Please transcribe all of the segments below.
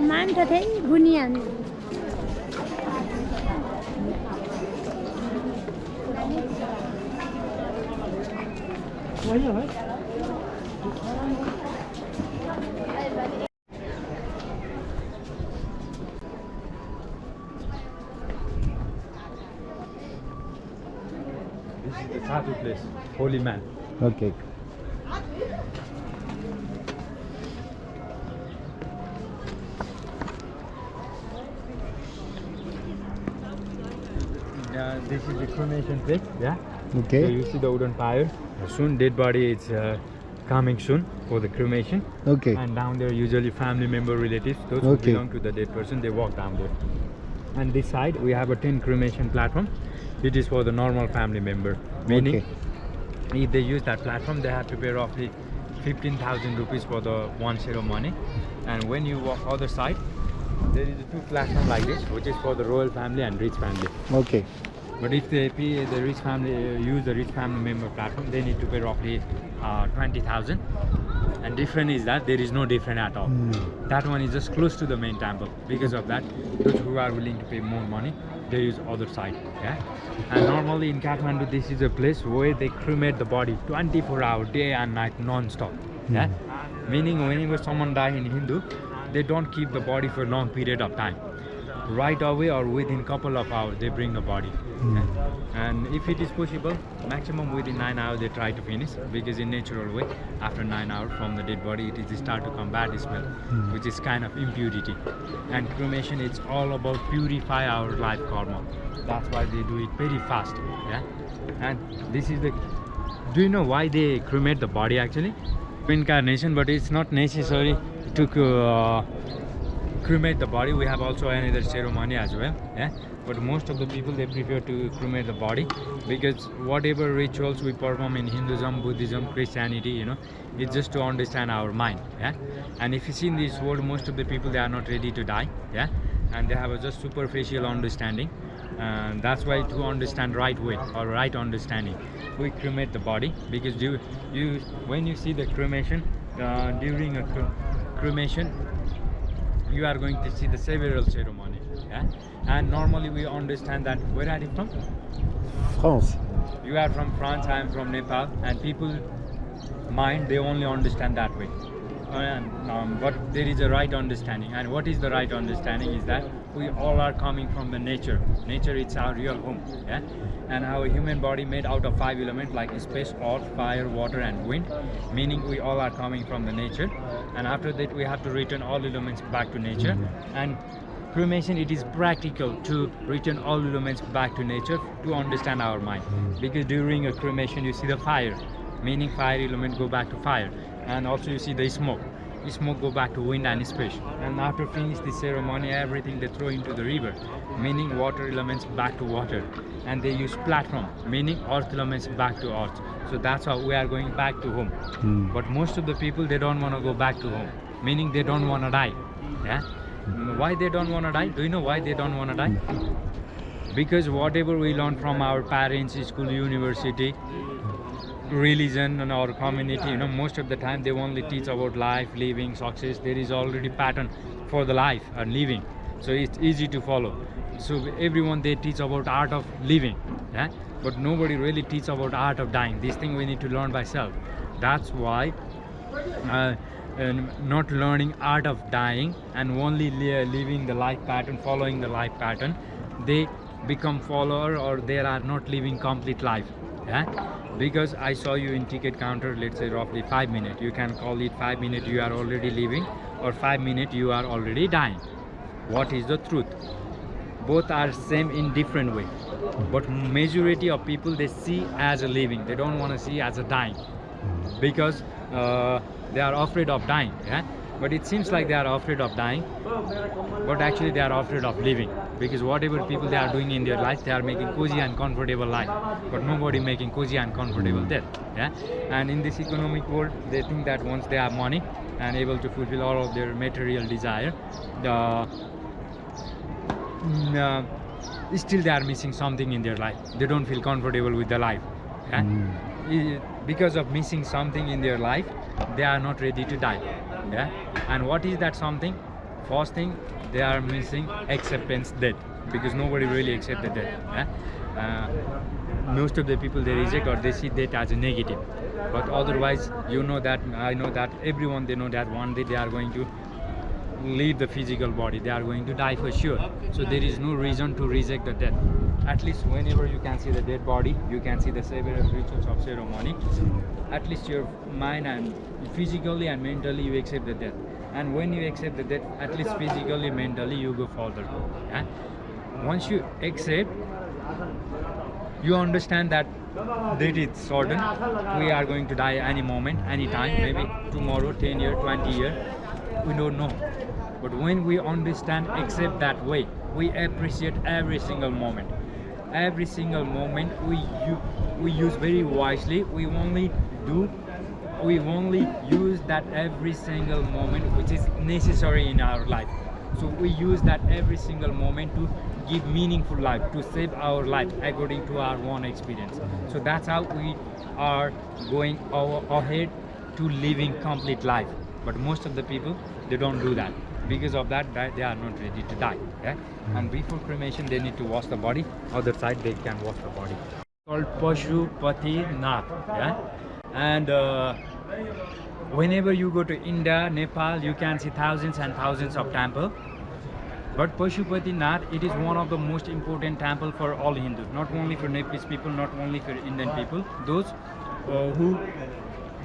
Man ta thấy bunian. This is the sadhu place, holy man. Okay. This is the cremation place, yeah? Okay. So you see the wooden pyre. Soon dead body is coming soon for the cremation. Okay. And down there usually family member, relatives, those who Okay. belong to the dead person, they walk down there. And this side we have a tin cremation platform. It is for the normal family member. Meaning if they use that platform, they have to pay roughly 15,000 rupees for the one ceremony. And when you walk other side, there is a two platform like this, which is for the royal family and rich family. Okay. But if they pay the rich family, use the rich family member platform, they need to pay roughly 20,000. And different is that there is no different at all. That one is just close to the main temple. Because of that, those who are willing to pay more money, they use other side. Yeah. And normally in Kathmandu, this is a place where they cremate the body 24 hours, day and night, non-stop. Yeah. Meaning whenever someone dies in Hindu, they don't keep the body for a long period of time. Right away or within couple of hours they bring the body. And if it is possible, maximum within 9 hours they try to finish, because in natural way after 9 hours from the dead body it is start to come bad smell, which is kind of impurity. And cremation, it's all about purify our life karma. That's why they do it very fast. Yeah. And this is the, do you know why they cremate the body actually? Incarnation, but it's not necessary to cremate the body. We have also another ceremony as well. Yeah. But most of the people, they prefer to cremate the body, because whatever rituals we perform in Hinduism, Buddhism, Christianity, you know, it's just to understand our mind. Yeah. And if you see in this world, most of the people, they are not ready to die. Yeah. And they have a just superficial understanding. And that's why, to understand right way or right understanding, we cremate the body. Because when you see the cremation, during a cremation, you are going to see the several ceremony. Yeah? And normally we understand that. Where are you from? France. You are from France, I am from Nepal, and people mind, they only understand that way. But there is a right understanding. And what is the right understanding is that we all are coming from the nature. Nature, it's our real home. Yeah? And our human body made out of 5 elements like space, earth, fire, water and wind. Meaning we all are coming from the nature. And after that we have to return all elements back to nature. And cremation, it is practical to return all elements back to nature to understand our mind. Because during a cremation you see the fire, meaning fire element go back to fire. And also you see the smoke. The smoke go back to wind and space. And after finish the ceremony, everything they throw into the river, meaning water elements back to water. And they use platform, meaning earth elements back to earth. So that's how we are going back to home. But most of the people, they don't want to go back to home, meaning they don't want to die. Yeah. Why they don't want to die? Do you know why they don't want to die? Because whatever we learn from our parents, school, university, religion and our community, you know, most of the time they only teach about life, living, success. There is already pattern for the life and living, so it's easy to follow. So everyone, they teach about art of living, yeah? But nobody really teach about art of dying. This thing we need to learn by self. That's why not learning art of dying and only living the life pattern, following the life pattern, they become follower, or they are not living complete life. Yeah, because I saw you in ticket counter, let's say roughly 5 minutes. You can call it 5 minutes you are already leaving, or 5 minutes you are already dying. What is the truth? Both are same in different way, but majority of people, they see as a living. They don't want to see as a dying, because they are afraid of dying. Yeah, but it seems like they are afraid of dying, but actually they are afraid of living, because whatever people they are doing in their life, they are making cozy and comfortable life, but nobody making cozy and comfortable death. Yeah, and in this economic world, they think that once they have money and able to fulfill all of their material desire, still they are missing something in their life. They don't feel comfortable with the life. Yeah? Because of missing something in their life, they are not ready to die. Yeah, and what is that something? First thing, they are missing acceptance death, because nobody really accepts the death. Yeah? Most of the people, they reject or they see death as a negative, but otherwise, you know that, I know that, everyone, they know that one day they are going to leave the physical body, they are going to die for sure. So there is no reason to reject the death. At least whenever you can see the dead body, you can see the several rituals of ceremony, at least your mind and physically and mentally you accept the death. And when you accept the death, at least physically, mentally, you go further. Yeah? Once you accept, you understand that death is certain. We are going to die any moment, any time, maybe tomorrow, 10 years, 20 years, we don't know. But when we understand, accept that way, we appreciate every single moment. Every single moment we use very wisely. We only use that every single moment which is necessary in our life. So we use that every single moment to give meaningful life, to save our life according to our own experience. So that's how we are going ahead to living complete life. But most of the people, they don't do that. Because of that, they are not ready to die. Yeah? And before cremation, they need to wash the body. Other side, they can wash the body. Called Pashupatinath. Yeah? And whenever you go to India, Nepal, you can see thousands and thousands of temples. But Pashupatinath, it is one of the most important temple for all Hindus. Not only for Nepalese people, not only for Indian people. Those who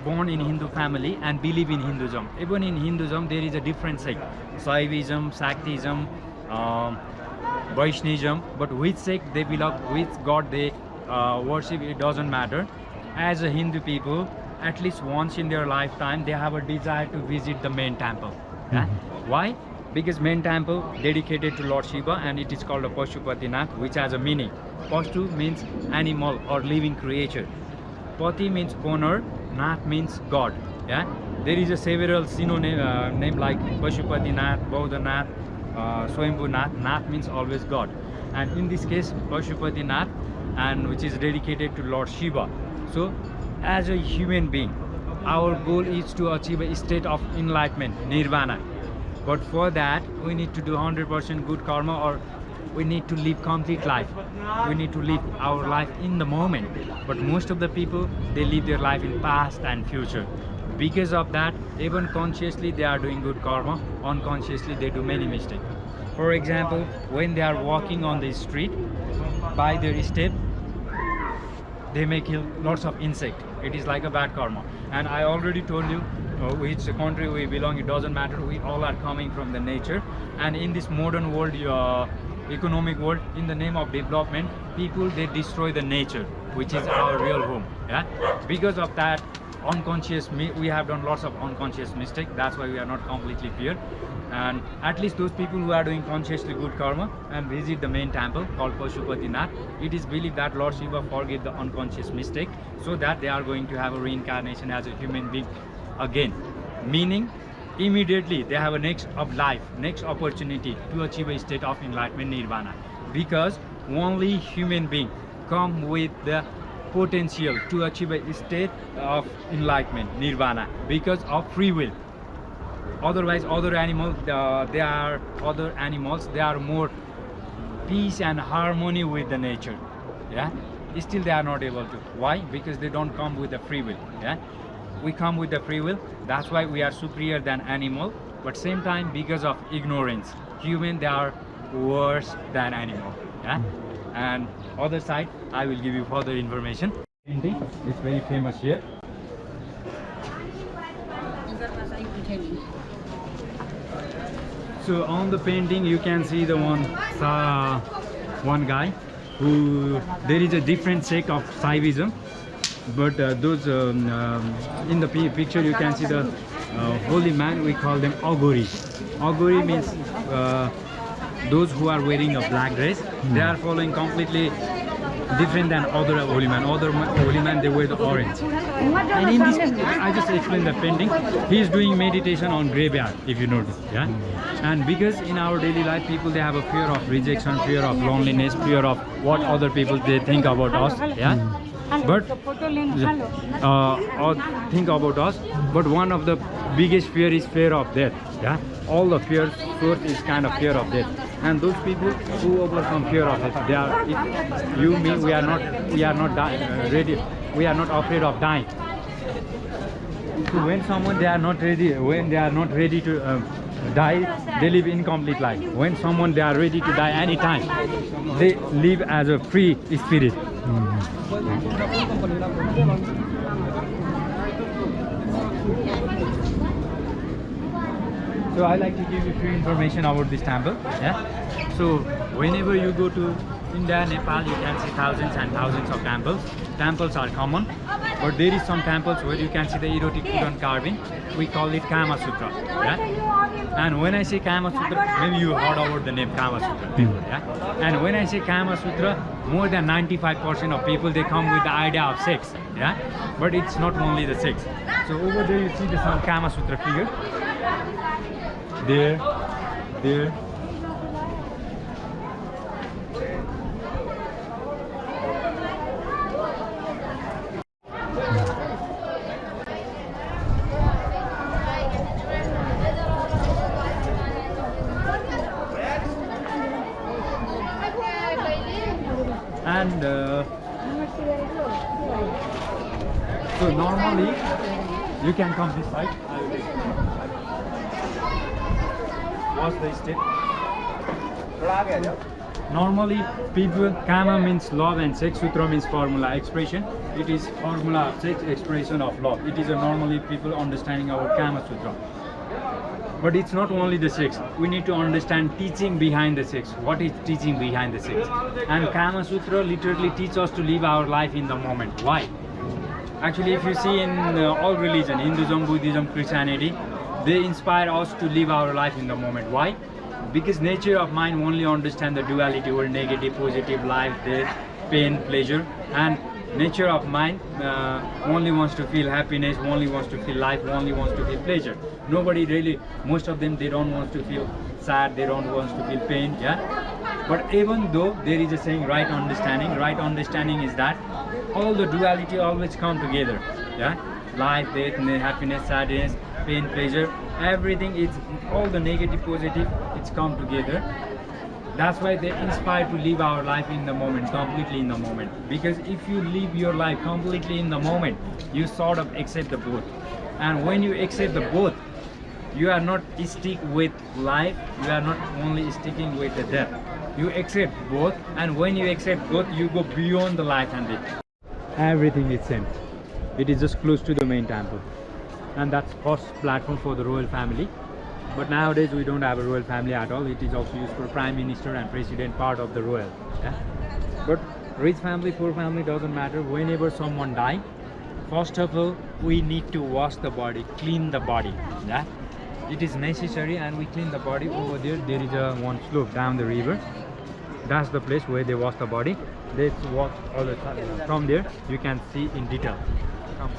born in Hindu family and believe in Hinduism. Even in Hinduism, there is a different sect: Saivism, Shaktism, Vaishnavism. But which sect they belong, which god they worship, it doesn't matter. As a Hindu people, at least once in their lifetime, they have a desire to visit the main temple. Yeah? Why? Because main temple dedicated to Lord Shiva, and it is called a Pashupatinath, which has a meaning. Pashu means animal or living creature. Pati means owner. Nath means God. Yeah, there is a several synonym name like Pashupatinath, Bodhnath, Swayambhunath. Nath means always God, and in this case Pashupatinath, and which is dedicated to Lord Shiva. So, as a human being, our goal is to achieve a state of enlightenment, nirvana. But for that, we need to do 100% good karma, or we need to live complete life. We need to live our life in the moment. But most of the people, they live their life in past and future. Because of that, even consciously they are doing good karma, unconsciously they do many mistakes. For example, when they are walking on the street, by their step, they may kill lots of insects. It is like a bad karma. And I already told you which country we belong, it doesn't matter. We all are coming from the nature. And in this modern world, economic world, in the name of development, people, they destroy the nature, which is our real home. Yeah, because of that, we have done lots of unconscious mistakes. That's why we are not completely pure. And at least those people who are doing consciously good karma and visit the main temple called Pashupatinath, it is believed that Lord Shiva forgive the unconscious mistake, so that they are going to have a reincarnation as a human being again. Meaning, immediately they have a next of life, next opportunity to achieve a state of enlightenment, nirvana. Because only human being come with the potential to achieve a state of enlightenment, nirvana, because of free will. Otherwise, other animals, they are more peace and harmony with the nature. Yeah, still they are not able to. Why? Because they don't come with the free will. Yeah, we come with the free will. That's why we are superior than animal. But same time, because of ignorance, human, they are worse than animal. Yeah, and other side, I will give you further information. Painting, it's very famous here. So on the painting you can see the one guy who there is a different sect of Saivism, but those in the picture you can see the holy man. We call them Auguri. Auguri means those who are wearing a black dress. They are following completely different than other holy man. Other holy man, they wear the orange. And in this, I just explained the painting. He is doing meditation on graveyard, if you notice, yeah. And because in our daily life, people they have a fear of rejection, fear of loneliness, fear of what other people they think about us, yeah. But or think about us. But one of the biggest fear is fear of death, yeah. All the fears source is kind of fear of death. And those people who overcome fear of death, they are, if you, me, we are not ready, we are not afraid of dying. So when someone they are not ready, when they are not ready to die, they live incomplete life. When someone they are ready to die anytime, they live as a free spirit. So I like to give you few information about this temple. Yeah. So whenever you go to India, Nepal, you can see thousands and thousands of temples. Temples are common, but there is some temples where you can see the erotic wooden carving. We call it Kama Sutra. Yeah. And when I say Kama Sutra, maybe you heard about the name Kama Sutra before. Yeah. And when I say Kama Sutra, more than 95% of people they come with the idea of sex. Yeah. But it's not only the sex. So over there you see the some Kama Sutra figure. There. And so normally you can come this side. What's the step? Normally people, Kama means love and sex, Sutra means formula, expression. It is formula of sex, expression of love. It is a normally people understanding our Kama Sutra. But it's not only the sex. We need to understand teaching behind the sex. What is teaching behind the sex? And Kama Sutra literally teaches us to live our life in the moment. Why? Actually, if you see in all religion, Hinduism, Buddhism, Christianity, they inspire us to live our life in the moment. Why? Because nature of mind only understand the duality or negative, positive, life, death, pain, pleasure, and nature of mind only wants to feel happiness, only wants to feel life, only wants to feel pleasure. Nobody really, most of them, they don't want to feel sad, they don't want to feel pain, yeah. But even though there is a saying right understanding is that all the duality always come together, yeah. Life, death, happiness, sadness, pain, pleasure, everything is all the negative, positive, it's come together. That's why they inspire to live our life in the moment, completely in the moment. Because if you live your life completely in the moment, you sort of accept the both. And when you accept the both, you are not stick with life, you are not only sticking with the death. You accept both, and when you accept both, you go beyond the life and death. Everything is same. It is just close to the main temple. And that's first platform for the royal family. But nowadays we don't have a royal family at all. It is also used for prime minister and president, part of the royal. Yeah? But rich family, poor family, doesn't matter. Whenever someone dies, first of all, we need to wash the body, clean the body. Yeah? It is necessary, and we clean the body. Over there, there is a one slope down the river. That's the place where they wash the body. They wash all the time. From there, you can see in detail. Come.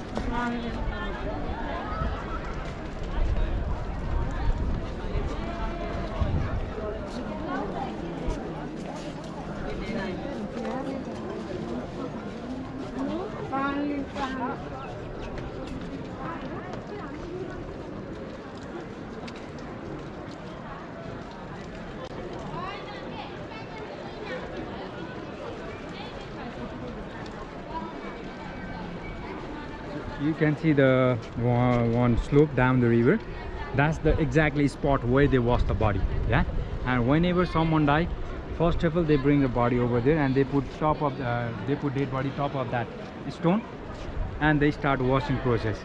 You can see the one slope down the river. That's the exactly spot where they wash the body. Yeah. And whenever someone dies, First of all, they bring the body over there and they put dead body top of that stone, and they start washing process.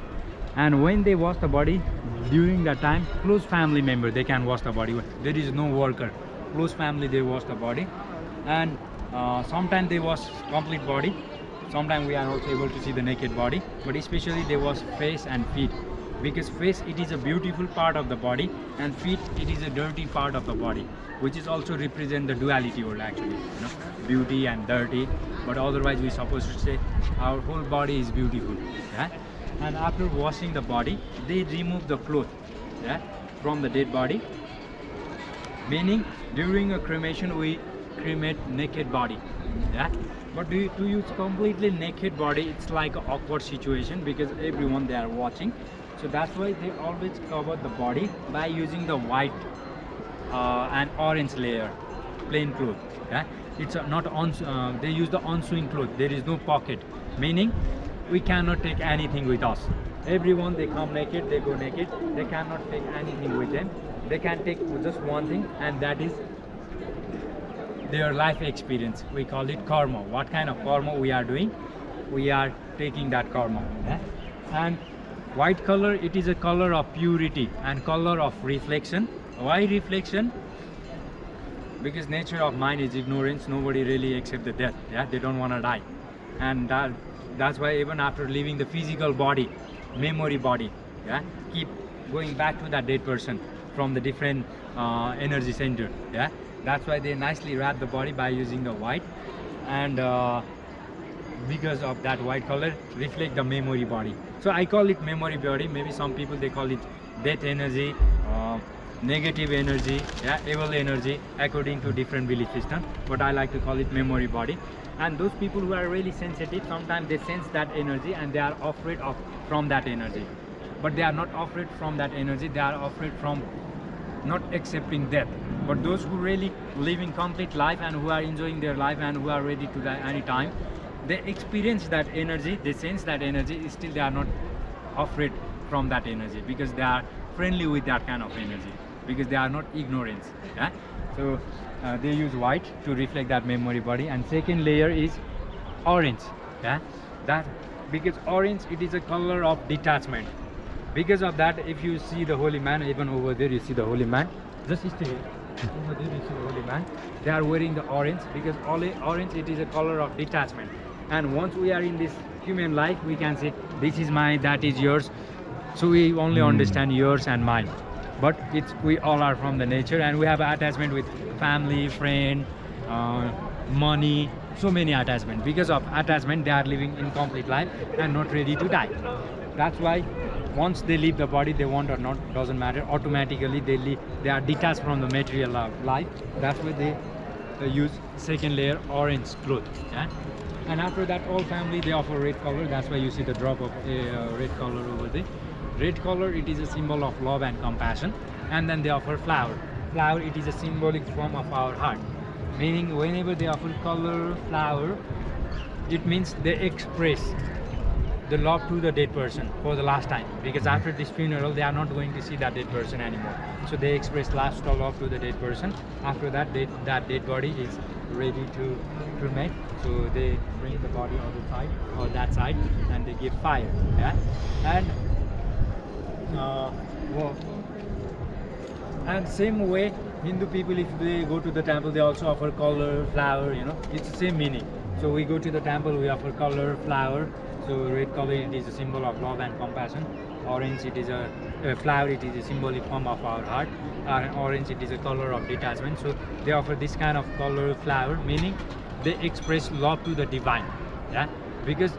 And when they wash the body, during that time, close family member they can wash the body. There is no worker. Close family they wash the body, and sometimes they wash complete body. Sometimes we are also able to see the naked body, but especially they wash face and feet, because face it is a beautiful part of the body, and feet it is a dirty part of the body, which is also represent the duality world actually, you know, beauty and dirty. But otherwise we supposed to say our whole body is beautiful. Yeah. And after washing the body, they remove the cloth, yeah, from the dead body, meaning during a cremation we cremate naked body. Yeah. But to use completely naked body, it's like an awkward situation, because everyone they are watching. So that's why they always cover the body by using the white and orange layer, plain cloth. Yeah, it's not on. They use the on-swing cloth. There is no pocket, meaning we cannot take anything with us. Everyone they come naked, they go naked. They cannot take anything with them. They can take just one thing, and that is their life experience. We call it karma. What kind of karma we are doing? We are taking that karma. Yeah? And white color, it is a color of purity and color of reflection. Why reflection? Because nature of mind is ignorance. Nobody really accepts the death. Yeah, they don't want to die, and that's why even after leaving the physical body, memory body, yeah, keep going back to that dead person from the different energy center. Yeah, that's why they nicely wrap the body by using the white, and because of that white color reflect the memory body. So I call it memory body. Maybe some people they call it death energy, negative energy, yeah, evil energy, according to different belief system, but I like to call it memory body. And those people who are really sensitive, sometimes they sense that energy and they are afraid from that energy. But they are not afraid from that energy, they are afraid from not accepting death. But those who really living complete life and who are enjoying their life and who are ready to die anytime, they experience that energy, they sense that energy, still they are not afraid from that energy, because they are friendly with that kind of energy, because they are not ignorant. Yeah? So they use white to reflect that memory body. And second layer is orange. Yeah? That because orange it is a color of detachment. Because of that, if you see the holy man, even over there you see the holy man, just stay here. Over there you see the holy man, they are wearing the orange, because orange it is a color of detachment. And once we are in this human life, we can say this is mine, that is yours, so we only understand yours and mine. But we all are from the nature, and we have attachment with family, friend, money, so many attachment. Because of attachment they are living incomplete life and not ready to die. That's why once they leave the body, they want or not, doesn't matter, automatically they are detached from the material life. That's why they use second layer orange cloth. Yeah? And after that, all family they offer red color. That's why you see the drop of red color over there. Red color it is a symbol of love and compassion. And then they offer flower. Flower it is a symbolic form of our heart, meaning whenever they offer color, flower, it means they express the love to the dead person for the last time, because after this funeral they are not going to see that dead person anymore. So they express last love to the dead person. After that, that dead body is ready to cremate, so they bring the body on the side or that side and they give fire. Yeah? And same way Hindu people, if they go to the temple, they also offer color, flower, you know, it's the same meaning. So we go to the temple, we offer color, flower. So red color it is a symbol of love and compassion. Orange it is a flower, it is a symbolic form of our heart. Orange it is a color of detachment. So they offer this kind of color, flower, meaning they express love to the divine. Yeah, because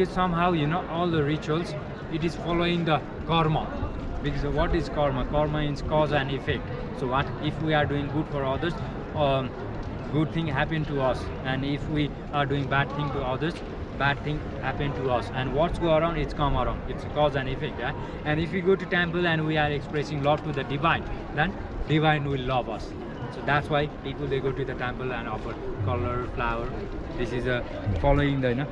somehow, you know, all the rituals it is following the karma. Because what is karma? Karma is cause and effect. So what if we are doing good for others, good thing happen to us, and if we are doing bad thing to others, bad thing happen to us, and what's go around, it's come around, it's cause and effect. Yeah? And if we go to temple and we are expressing love to the divine, then divine will love us. So that's why people they go to the temple and offer color, flower. This is following the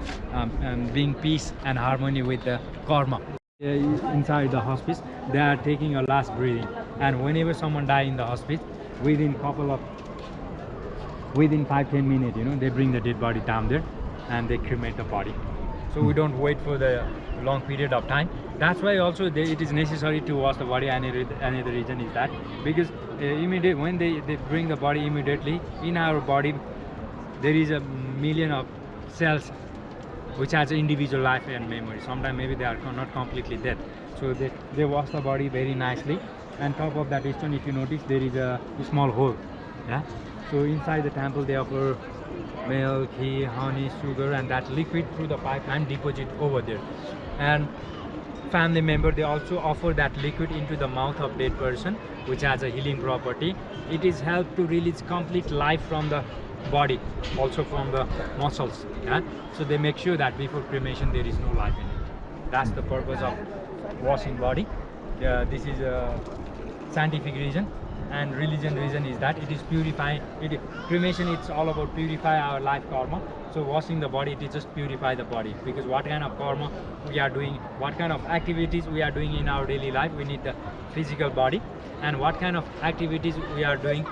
being peace and harmony with the karma. Inside the hospice they are taking a last breathing, and whenever someone die in the hospice, within couple of within 5-10 minutes, you know, they bring the dead body down there and they cremate the body. So we don't wait for the long period of time. That's why also it is necessary to wash the body. Another reason is that because when they bring the body immediately, in our body there is a million of cells which has individual life and memory. Sometimes maybe they are not completely dead. So they wash the body very nicely. And top of that stone, if you notice, there is a small hole. Yeah. So inside the temple they offer milk, ghee, honey, sugar, and that liquid through the pipeline deposit over there. And family member, they also offer that liquid into the mouth of dead person, which has a healing property. It is help to release complete life from the body, also from the muscles. Yeah? So they make sure that before cremation there is no life in it. That's the purpose of washing body. This is a scientific reason, and religion reason is that it is purifying. Cremation, it's all about purify our life karma. So washing the body, it is just purify the body, because what kind of karma we are doing, what kind of activities we are doing in our daily life, we need the physical body. And what kind of activities we are doing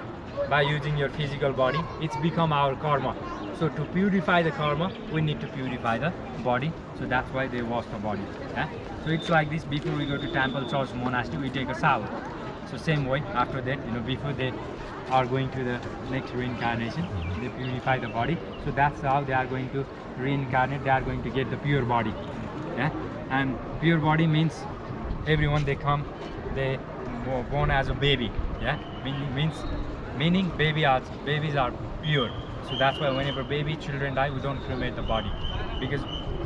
by using your physical body, it's become our karma. So to purify the karma, we need to purify the body. So that's why they wash the body. Yeah? So it's like this. Before we go to temple, church, monastery, we take a shower. So same way, after that, you know, before they are going to the next reincarnation, they purify the body. So that's how they are going to reincarnate. They are going to get the pure body. Yeah? And pure body means everyone they come, they born as a baby. Yeah? Meaning babies are pure. So that's why whenever baby children die, we don't cremate the body, because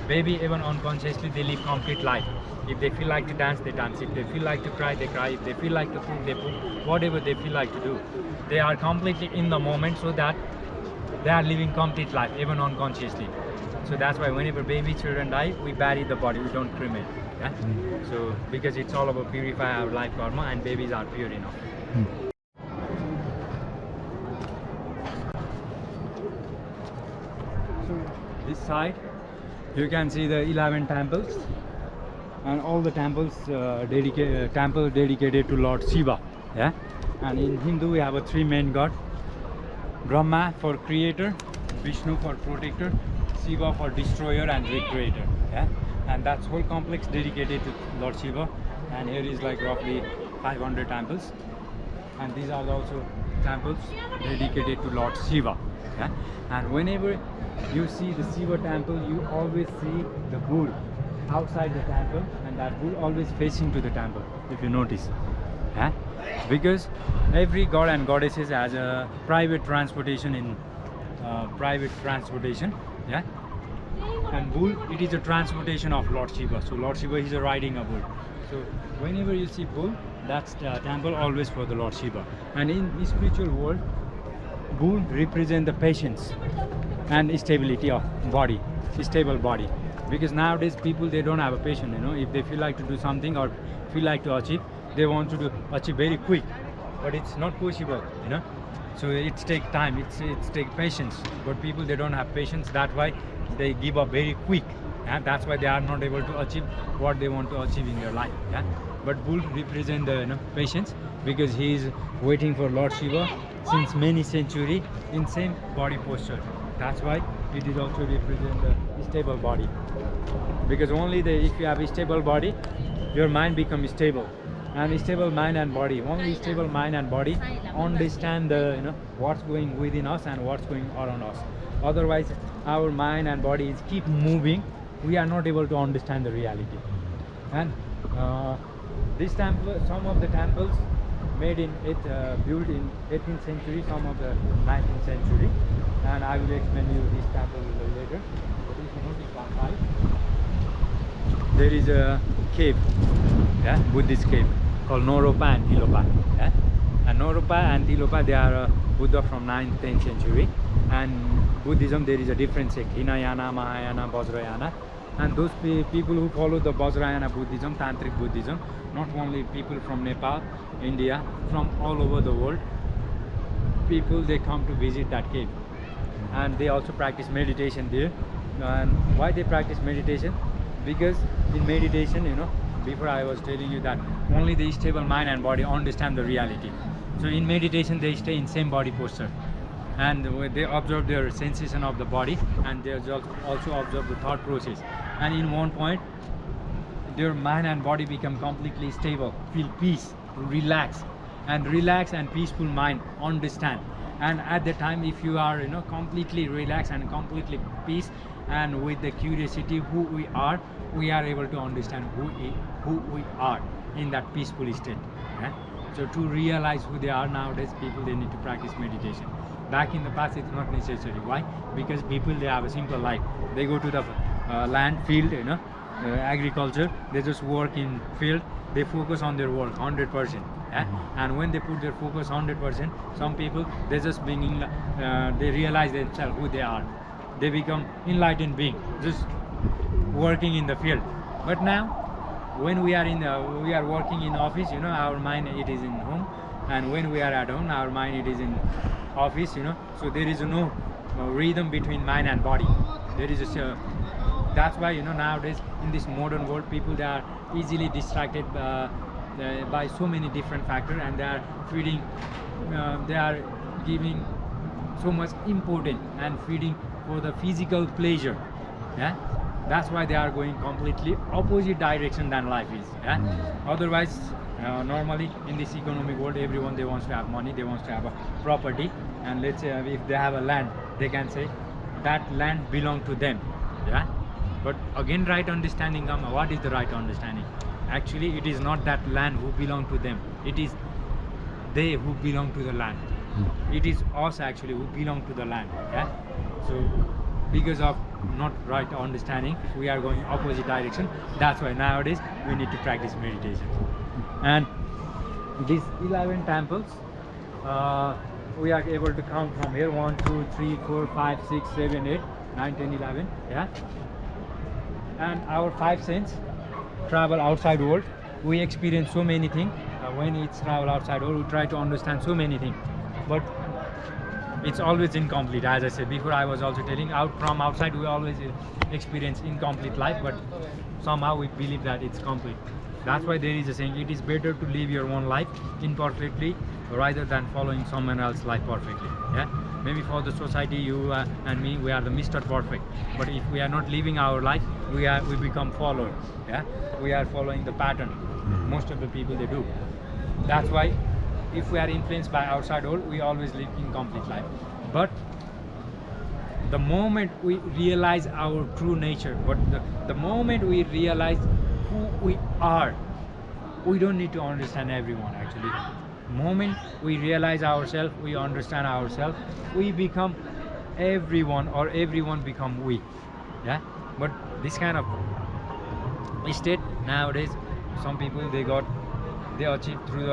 baby, even unconsciously, they live complete life. If they feel like to dance, they dance. If they feel like to cry, they cry. If they feel like to poop, they poop. Whatever they feel like to do, they are completely in the moment, so that they are living complete life, even unconsciously. So that's why whenever baby children die, we bury the body, we don't cremate. Yeah? So because it's all about purify our life karma, and babies are pure enough. This side you can see the 11 temples, and all the temples dedicated to Lord Shiva. Yeah, and in Hindu we have a 3 main god: Brahma for creator, Vishnu for protector, Shiva for destroyer and recreator. Yeah, and that's whole complex dedicated to Lord Shiva. And here is like roughly 500 temples, and these are also temples dedicated to Lord Shiva. Yeah? And whenever you see the Shiva temple, you always see the bull outside the temple, and that bull always facing to the temple, if you notice. Yeah? Because every god and goddesses has a private transportation yeah? And bull, it is a transportation of Lord Shiva. So Lord Shiva is riding a bull. So whenever you see bull, that's the temple always for the Lord Shiva. And in the spiritual world, bull represent the patience and stability of body, stable body. Because nowadays people, they don't have a patience, you know. If they feel like to do something or feel like to achieve, they want to achieve very quick, but it's not possible, you know. So it takes time, it's take patience. But people, they don't have patience. That's why they give up very quick, and that's why they are not able to achieve what they want to achieve in their life. Yeah? But bull represent the patience, because he is waiting for Lord Shiva since many centuries in same body posture. That's why it is also represent the stable body, because only if you have a stable body, your mind becomes stable. And stable mind and body, only stable mind and body understand the what's going within us and what's going around us. Otherwise our mind and body keep moving, we are not able to understand the reality. And this temple, some of the temples built in 18th century, some of the 19th century, and I will explain you this temple later. But if you notice one side, there is a cave, yeah, Buddhist cave called Naropa and Tilopa. Yeah? And Naropa and Tilopa, they are Buddha from 9th, 10th century. And Buddhism, there is a different sect: Hinayana, Mahayana, Vajrayana. And those people who follow the Vajrayana Buddhism, Tantric Buddhism, not only people from Nepal, India, from all over the world, people, they come to visit that cave. And they also practice meditation there. And why they practice meditation? Because in meditation, before I was telling you that only the stable mind and body understand the reality. So in meditation, they stay in same body posture. and they observe their sensation of the body, and they also observe the thought process, and in one point their mind and body become completely stable, feel peace, relax and peaceful mind understand. And at the time, if you are completely relaxed and completely peace, and with the curiosity who we are able to understand who we are in that peaceful state. So to realize who they are, nowadays people, they need to practice meditation. Back in the past it's not necessary. Why? Because people, they have a simple life. They go to the land, field, agriculture, they just work in field, they focus on their work 100%. And when they put their focus 100%, some people, they just being they realize themselves who they are, they become enlightened being, just working in the field. But now when we are working in office, our mind, it is in home, and when we are at home, our mind, it is in office. So there is no rhythm between mind and body. There is a that's why nowadays in this modern world, people, they are easily distracted by so many different factors, and they are feeding they are giving so much importance and feeding for the physical pleasure. That's why they are going completely opposite direction than life is. Otherwise, normally in this economic world, everyone, they wants to have money, they wants to have a property, and let's say if they have a land, they can say that land belong to them. But again, right understanding come. What is the right understanding? Actually, it is not that land who belong to them, it is they who belong to the land. It is us actually who belong to the land. So because of not right understanding, we are going opposite direction. That's why nowadays we need to practice meditation. And these 11 temples, we are able to count from here: 1 2 3 4 5 6 7 8 9 10 11. And our 5 senses travel outside world. We experience so many things. When it's travel outside world, we try to understand so many things, but it's always incomplete. As I said before, I was also telling, from outside we always experience incomplete life, but somehow we believe that it's complete. That's why there is a saying, it is better to live your own life imperfectly rather than following someone else's life perfectly. Maybe for the society, you and me, we are the Mr. Perfect, but if we are not living our life, we become followers. We are following the pattern. Most of the people, they do. That's why if we are influenced by outside world, we always live incomplete life. But the moment we realize our true nature, the moment we realize who we are, we don't need to understand everyone actually. Moment we realize ourselves, we understand ourselves, we become everyone, or everyone become we. But this kind of state nowadays, some people, they achieve through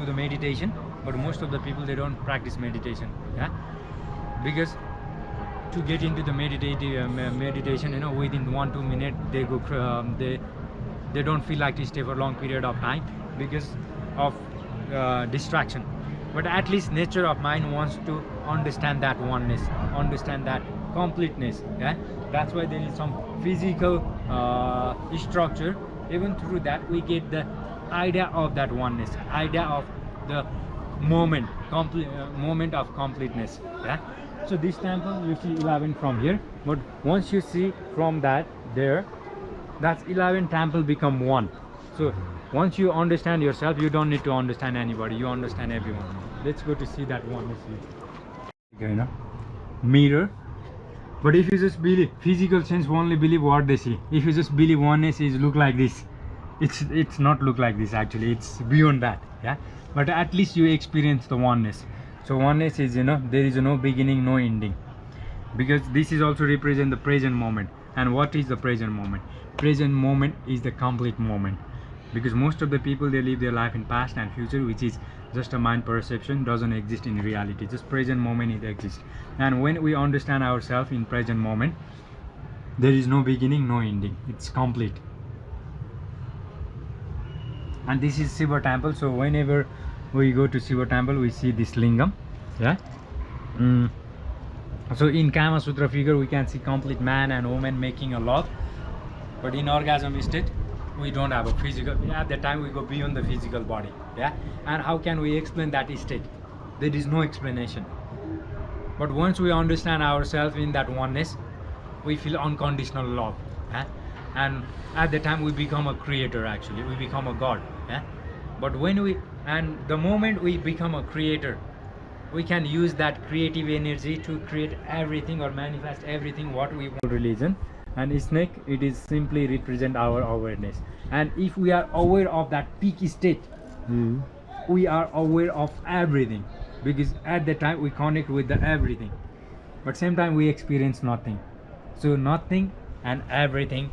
the meditation, but most of the people, they don't practice meditation. Because to get into the meditation, within 1-2 minutes they go they don't feel like to stay for a long period of time because of distraction. But at least nature of mind wants to understand that oneness, understand that completeness. That's why there is some physical structure. Even through that, we get the idea of that oneness, idea of the moment of completeness. So this temple, you see 11 from here, but once you see from there, that's 11 temple become one. So once you understand yourself, you don't need to understand anybody, you understand everyone. Let's go to see that oneness here. Mirror. But if you just believe, physical sense only believe what they see. If you just believe oneness is look like this, it's not look like this actually, it's beyond that. But at least you experience the oneness. So oneness is, there is no beginning, no ending, because this is also represent the present moment. And what is the present moment? Present moment is the complete moment, because most of the people, they live their life in past and future, which is just a mind perception, doesn't exist in reality. Just present moment, it exists. And when we understand ourselves in present moment, there is no beginning, no ending, it's complete. And this is Shiva temple. So whenever we go to Shiva temple, we see this lingam. So in Kama Sutra figure, we can see complete man and woman making a love, but in orgasm state, we don't have a physical. At that time, we go beyond the physical body. And how can we explain that state? there is no explanation. But once we understand ourselves in that oneness, we feel unconditional love. And at the time we become a creator, actually. We become a God. But the moment we become a creator, we can use that creative energy to create everything or manifest everything what we want. Religion and snake, it is simply represent our awareness. And if we are aware of that peak state, we are aware of everything, because at the time we connect with the everything, but same time we experience nothing. So nothing and everything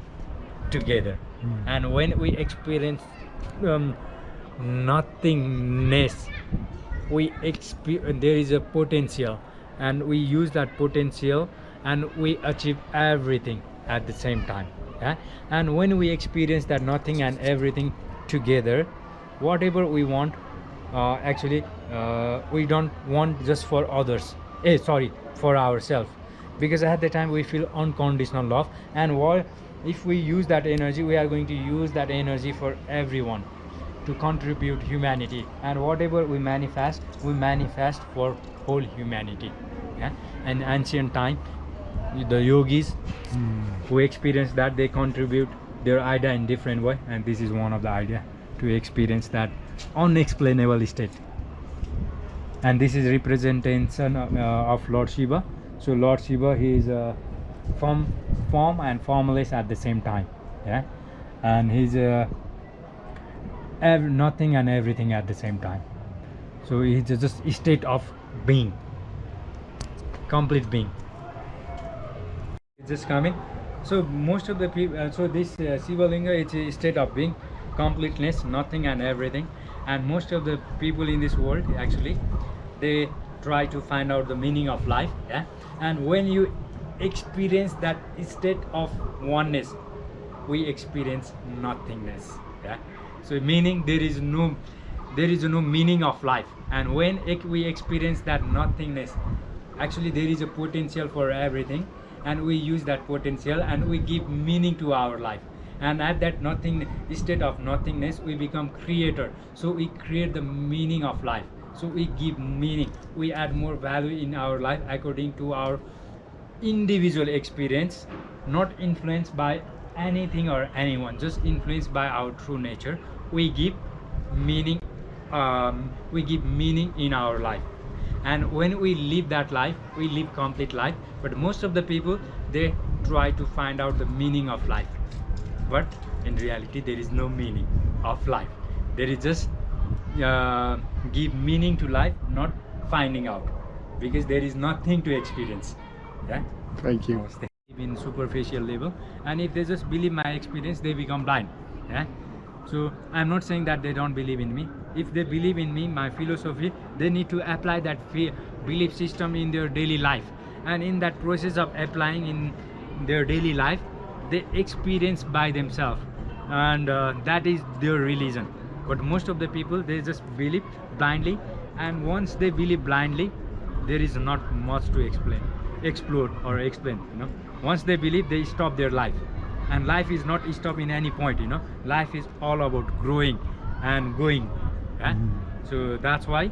together. And when we experience nothingness, there is a potential, and we use that potential and we achieve everything at the same time. And when we experience that nothing and everything together, whatever we want, we don't want just for others, for ourselves, because at the time we feel unconditional love. And if we use that energy, we are going to use that energy for everyone, to contribute humanity. And whatever we manifest for whole humanity. And ancient time, the yogis who experience that, they contribute their idea in different way, and this is one of the idea, to experience that unexplainable state. And this is representation of Lord Shiva. So Lord Shiva, he is form and formless at the same time. And he's nothing and everything at the same time. So it's just a state of being, complete being. It's just coming. So most of the people, so this Shiva Linga, it's a state of being, completeness, nothing and everything. And most of the people in this world, actually, they try to find out the meaning of life. And when you experience that state of oneness, we experience nothingness. So meaning there is no meaning of life. And when we experience that nothingness, actually there is a potential for everything, and we use that potential and we give meaning to our life. And at that state of nothingness, we become creator. So we create the meaning of life. So we give meaning, we add more value in our life according to our individual experience, not influenced by anything or anyone, just influenced by our true nature. We give meaning in our life. And when we live that life, we live complete life. But most of the people, they try to find out the meaning of life, but in reality there is no meaning of life. There is just give meaning to life, not finding out, because there is nothing to experience. Thank you. In superficial level, and if they just believe my experience, they become blind. So I'm not saying that they don't believe in me. If they believe in me, my philosophy, they need to apply that belief system in their daily life. And in that process of applying in their daily life, they experience by themselves, and that is their religion. But most of the people, they just believe blindly, and once they believe blindly, there is not much to explore or explain. Once they believe, they stop their life. And life is not stop in any point. Life is all about growing and going. So that's why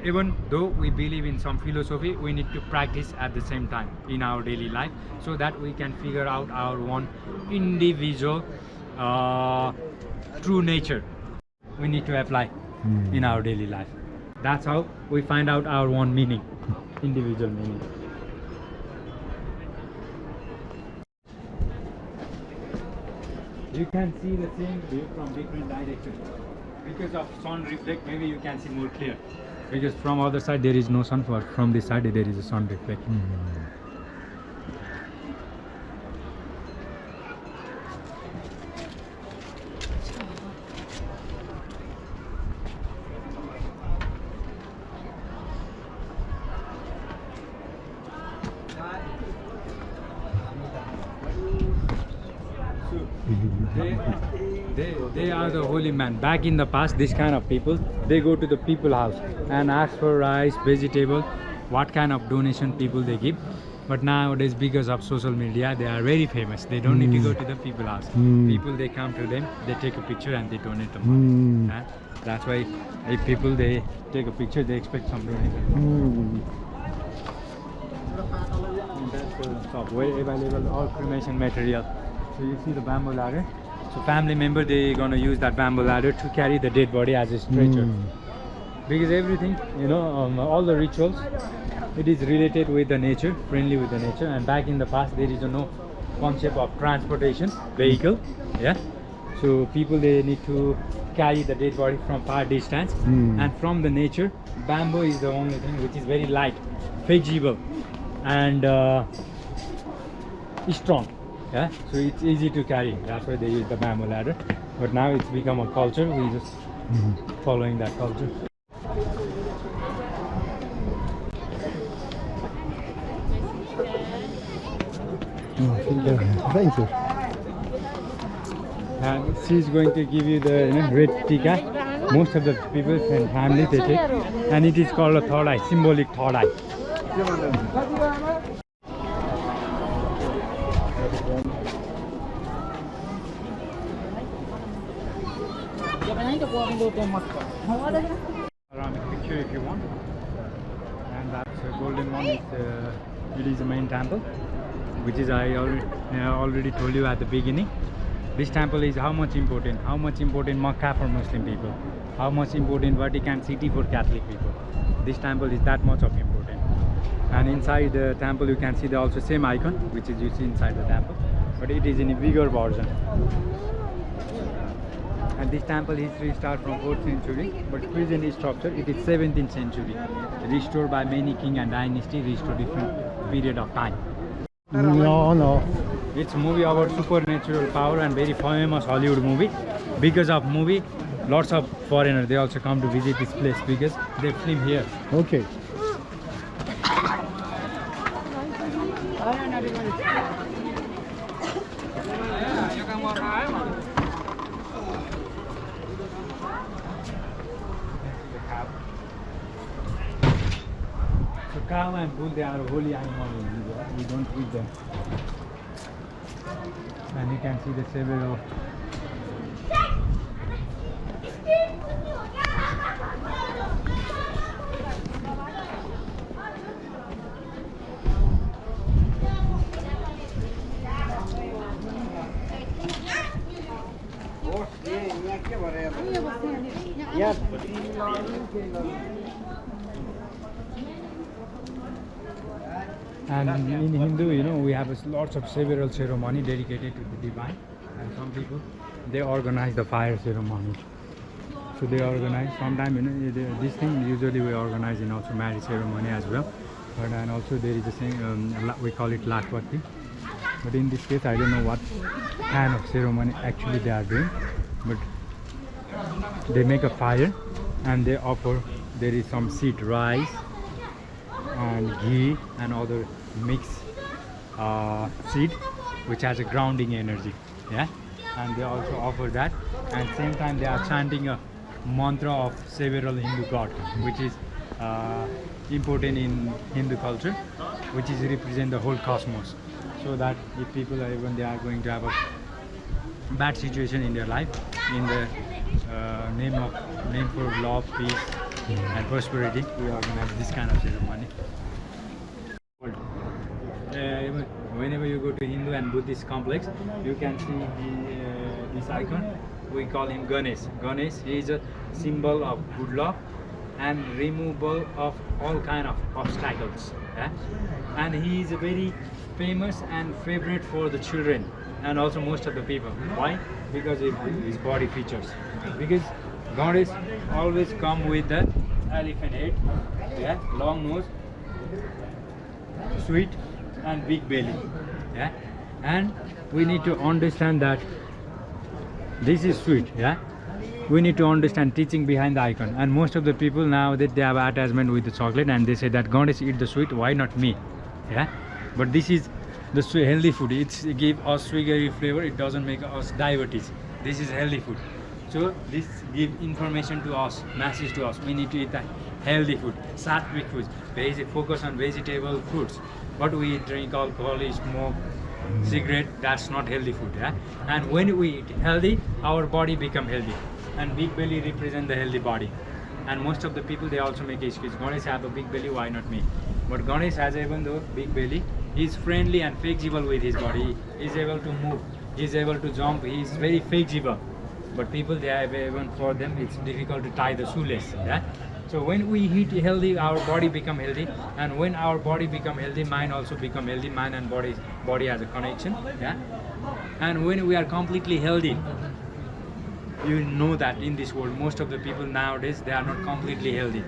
even though we believe in some philosophy, we need to practice at the same time in our daily life, so that we can figure out our one individual true nature. We need to apply in our daily life. That's how we find out our one meaning, individual meaning. You can see the same view from different directions. Because of sun reflect, maybe you can see more clear. Because from other side there is no sun, but from this side there is a sun reflect. They are the holy man. Back in the past, this kind of people, they go to the people house and ask for rice, vegetable, what kind of donation people they give. But nowadays, because of social media, they are very famous. They don't need to go to the people house. People, they come to them, they take a picture and they donate them. That's why if people they take a picture, they expect some donation. And that's the shop where available all cremation material. So you see the bamboo ladder. So family member they gonna use that bamboo ladder to carry the dead body as a stretcher. Because everything, you know, all the rituals, it is related with the nature, friendly with the nature. And back in the past, there is no concept of transportation vehicle. Yeah. So people they need to carry the dead body from far distance, and from the nature, bamboo is the only thing which is very light, flexible, and strong. Yeah. So it's easy to carry. That's why they use the bamboo ladder. But now it's become a culture. We just following that culture. Thank you. And she's going to give you the red tika. Most of the people and family they take, and it is called a third eye, symbolic third eye. Around the picture if you want. And that's a golden one. It is the main temple, which is I already told you at the beginning. This temple is how much important Makkah for Muslim people, how much important Vatican City for Catholic people. This temple is that much of important. And inside the temple you can see the also same icon which is you see inside the temple, but it is in a bigger version. And this temple history starts from 4th century, but present structure it is 17th century, restored by many king and dynasty, restored different period of time. No. It's a movie about supernatural power and very famous Hollywood movie. Because of movie, lots of foreigners they also come to visit this place because they film here. Okay. So cow and bull they are holy animals. We don't eat them. And you can see the several and in Hindu, you know, we have lots of several ceremony dedicated to the divine, and some people they organize the fire ceremony. So they organize sometimes, you know, this thing usually we organize in also marriage ceremony as well. But and also there is a thing we call it lakpati. But in this case, I don't know what kind of ceremony actually they are doing. But they make a fire and they offer. There is some seed, rice, and ghee and other mixed seed which has a grounding energy, yeah, and they also offer that, and same time they are chanting a mantra of several Hindu gods, which is important in Hindu culture, which is represent the whole cosmos, so that if people are even they are going to have a bad situation in their life, in the name for love, peace and prosperity, we organize this kind of ceremony. Whenever you go to Hindu and Buddhist complex, you can see this icon. We call him Ganesh. Ganesh is a symbol of good luck and removal of all kind of obstacles. Yeah? And he is very famous and favorite for the children and also most of the people. Why? Because of his body features. Because Ganesh always come with the elephant head, yeah, long nose, sweet and big belly, yeah, and we need to understand that this is sweet, yeah. We need to understand teaching behind the icon, and most of the people now that they have attachment with the chocolate and they say that God is eat the sweet, why not me, yeah. But this is the healthy food. It's give us sugary flavor. It doesn't make us diabetes. This is healthy food. So this give information to us, message to us. We need to eat that healthy food, sattvic foods, focus on vegetable foods. But we drink alcohol, smoke, cigarette. That's not healthy food. Yeah? And when we eat healthy, our body become healthy. and big belly represent the healthy body. And most of the people, they also make excuse. Ganesh have a big belly, why not me? But Ganesh has, even though big belly, he's friendly and flexible with his body. He's able to move, he's able to jump, he's very flexible. But people, they have, even for them, it's difficult to tie the shoelace. Yeah? So when we eat healthy, our body become healthy, and when our body become healthy, mind also become healthy. Mind and body has a connection. Yeah? And when we are completely healthy, you know that in this world, most of the people nowadays, they are not completely healthy,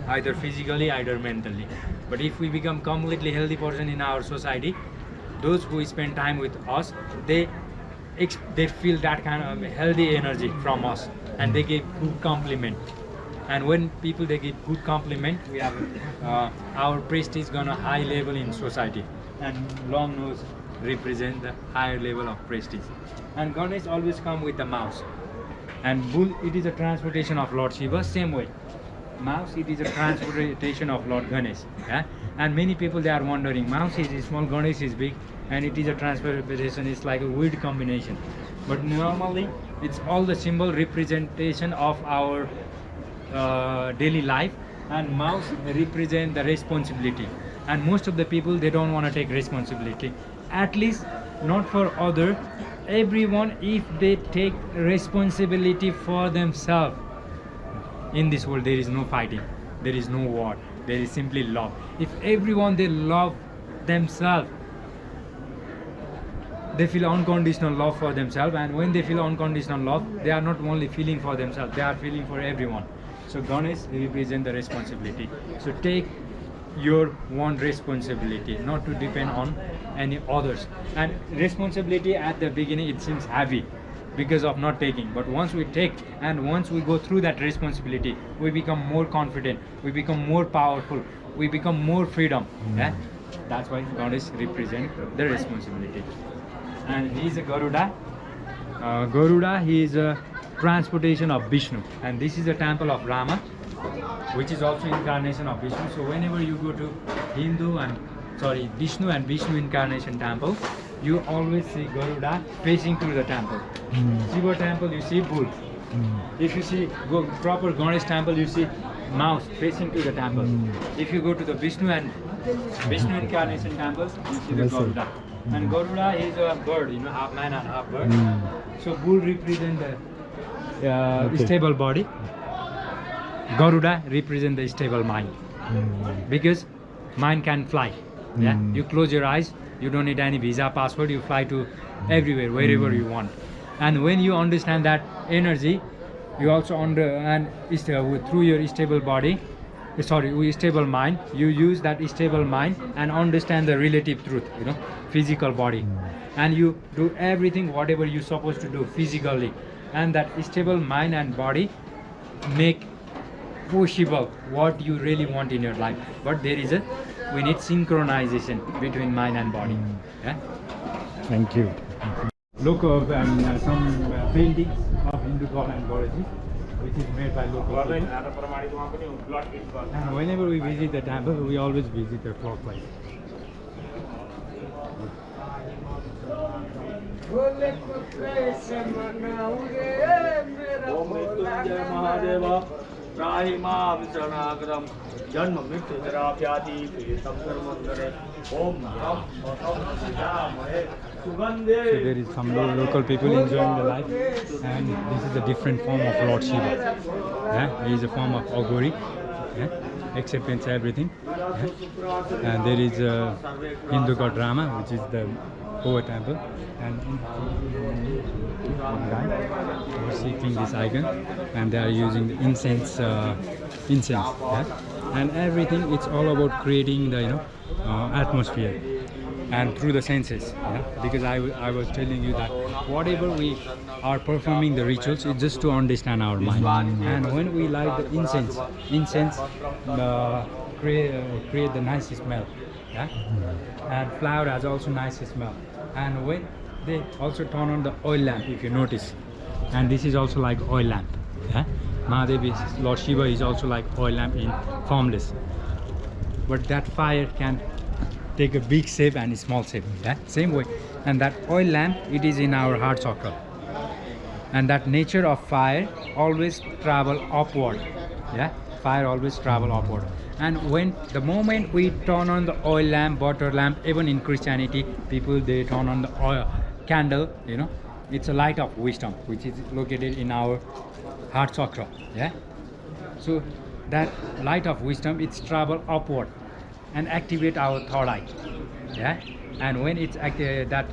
either physically, either mentally. But if we become completely healthy person in our society, those who spend time with us, they feel that kind of healthy energy from us, and they give good compliment. And when people, they give good compliment, we have our prestige gonna high level in society, and long nose represent the higher level of prestige. And Ganesh always come with the mouse. And bull, it is a transportation of Lord Shiva, same way. Mouse, it is a transportation of Lord Ganesh. Yeah? And many people, they are wondering, mouse is small, Ganesh is big, and it is a transportation. It's like a weird combination. But normally, it's all the symbol representation of our daily life, and mouse represent the responsibility. And most of the people, they don't want to take responsibility, at least not for other. Everyone, if they take responsibility for themselves, in this world there is no fighting, there is no war, there is simply love. If everyone, they love themselves, they feel unconditional love for themselves, and when they feel unconditional love, they are not only feeling for themselves, they are feeling for everyone. So Ganesh represents the responsibility. So take your one responsibility, not to depend on any others. And responsibility at the beginning, it seems heavy because of not taking, but once we take, and once we go through that responsibility, we become more confident, we become more powerful, we become more freedom. Yeah? That's why Ganesh represents the responsibility. And he is a Garuda. Garuda, he is a transportation of Vishnu, and this is a temple of Rama, which is also incarnation of Vishnu. So whenever you go to Vishnu and Vishnu incarnation temple, you always see Garuda facing to the temple. Shiva temple, you see bull. If you see proper Ganesh temple, you see mouse facing to the temple. If you go to the Vishnu incarnation temples, you see the Garuda. And Garuda is a bird, half man and half bird. So bull represent the stable body. Garuda represent the stable mind, because mind can fly. Yeah, you close your eyes, you don't need any visa, passport, you fly to everywhere, wherever you want. And when you understand that energy, you also through your stable body, stable mind, you use that stable mind and understand the relative truth, physical body, and you do everything whatever you're supposed to do physically, and that stable mind and body make possible what you really want in your life. But we need synchronization between mind and body. Yeah? Thank you. Look at some paintings of Hindu god and goddesses, which is made by local people. And whenever we visit the temple, we always visit the clockwise. So there is some local people enjoying the life, and this is a different form of Lord Shiva. Yeah? He is a form of Agori. Yeah? Acceptance everything. Yeah? And there is a Hindu god Rama, which is the Hoa temple, and one guy worshipping this icon, and they are using the incense. Yeah? And everything, it's all about creating the atmosphere, and through the senses. Yeah? Because I was telling you that whatever we are performing the rituals, it's just to understand our mind. And when we light the incense create the nice smell. Yeah? And flower has also nice smell. And when they also turn on the oil lamp, if you notice, and this is also like oil lamp. Yeah? Mahadev, Lord Shiva, is also like oil lamp in formless, but that fire can take a big shape and a small shape. Yeah? Same way. And that oil lamp, it is in our heart chakra, and that nature of fire always travel upward. Yeah, fire always travel upward. And when the moment we turn on the oil lamp, butter lamp, even in Christianity, people they turn on the oil candle, you know, it's a light of wisdom which is located in our heart chakra. Yeah, so that light of wisdom, it's travel upward and activate our third eye. Yeah, and when it's that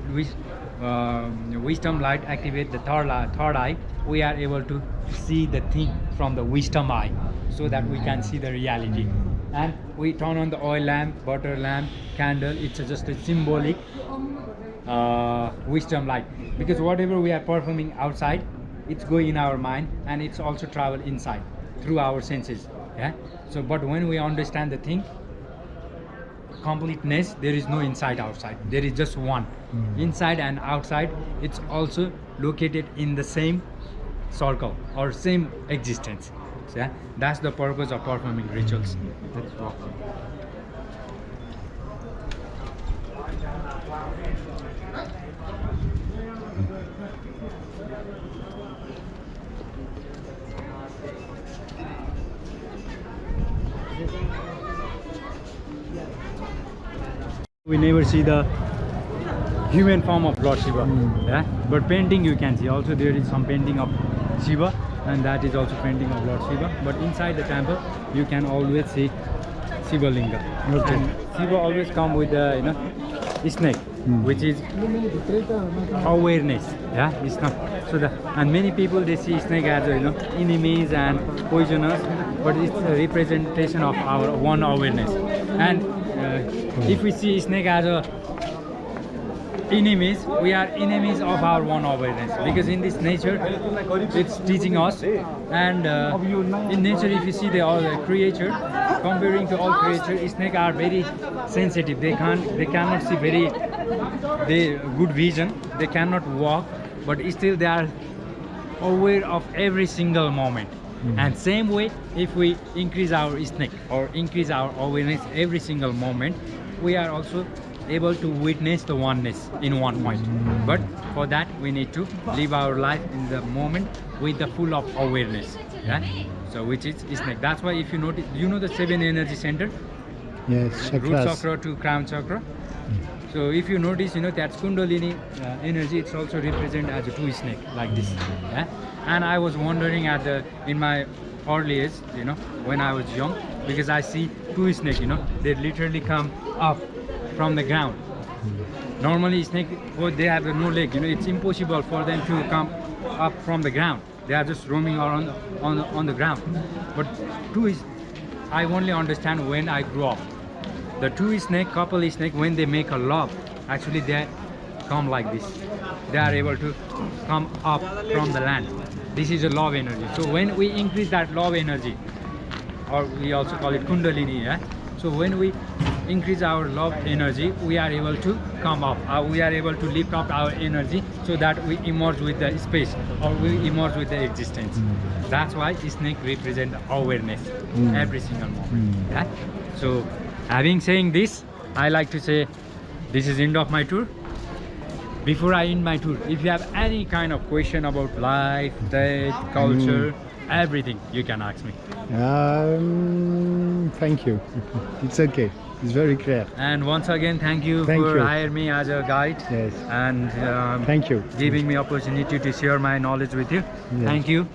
wisdom light activate the third eye, we are able to see the thing from the wisdom eye, so that we can see the reality. And we turn on the oil lamp, butter lamp, candle, it's just a symbolic wisdom light, because whatever we are performing outside, it's going in our mind, and it's also travel inside through our senses. Yeah, so but when we understand the thing completeness, there is no inside outside, there is just one. Inside and outside, it's also located in the same circle or same existence. So, yeah, that's the purpose of performing rituals. That's all. We never see the human form of Lord Shiva, yeah? But painting you can see. Also there is some painting of Shiva, and that is also painting of Lord Shiva. But inside the temple, you can always see Shiva Linga. Okay. And Shiva always come with the snake, which is awareness. Yeah, it's not so that. And many people they see snake as enemies and poisonous, but it's a representation of our one awareness. And if we see snake as a enemies, we are enemies of our one awareness, because in this nature it's teaching us. And in nature, if you see the all creature, comparing to all creature, snake are very sensitive. They cannot see very good vision, they cannot walk, but still they are aware of every single moment. And same way, if we increase our snake or increase our awareness every single moment, we are also able to witness the oneness in one point. But for that, we need to live our life in the moment with the full of awareness. Yeah? So which is snake. That's why if you notice, the 7 energy center? Yes, root chakra to crown chakra. So if you notice, that Kundalini energy, it's also represented as a 2 snake like this. Yeah? And I was wondering in my early age, when I was young, because I see 2 snake, they literally come up from the ground. Normally snake, they have no leg, it's impossible for them to come up from the ground. They are just roaming around on the ground. But 2 is, I only understand when I grew up. The 2 snake, couple snake, when they make a love, actually they come like this. They are able to come up from the land. This is a love energy. So when we increase that love energy, or we also call it Kundalini, yeah? So when we increase our love energy, we are able to come up. We are able to lift up our energy, so that we emerge with the space, or we emerge with the existence. That's why snake represent awareness every single moment. Yeah? So having saying this, I like to say this is end of my tour. Before I end my tour, if you have any kind of question about life, death, culture, everything, you can ask me. Thank you. It's okay. It's very clear. And once again, thank you for hiring me as a guide. Yes. And thank you. Giving me opportunity to share my knowledge with you. Yes. Thank you.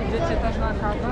Idziecie też na kawę?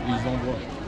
Ils envoient.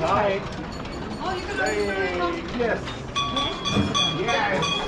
Hi. Yes. Yes.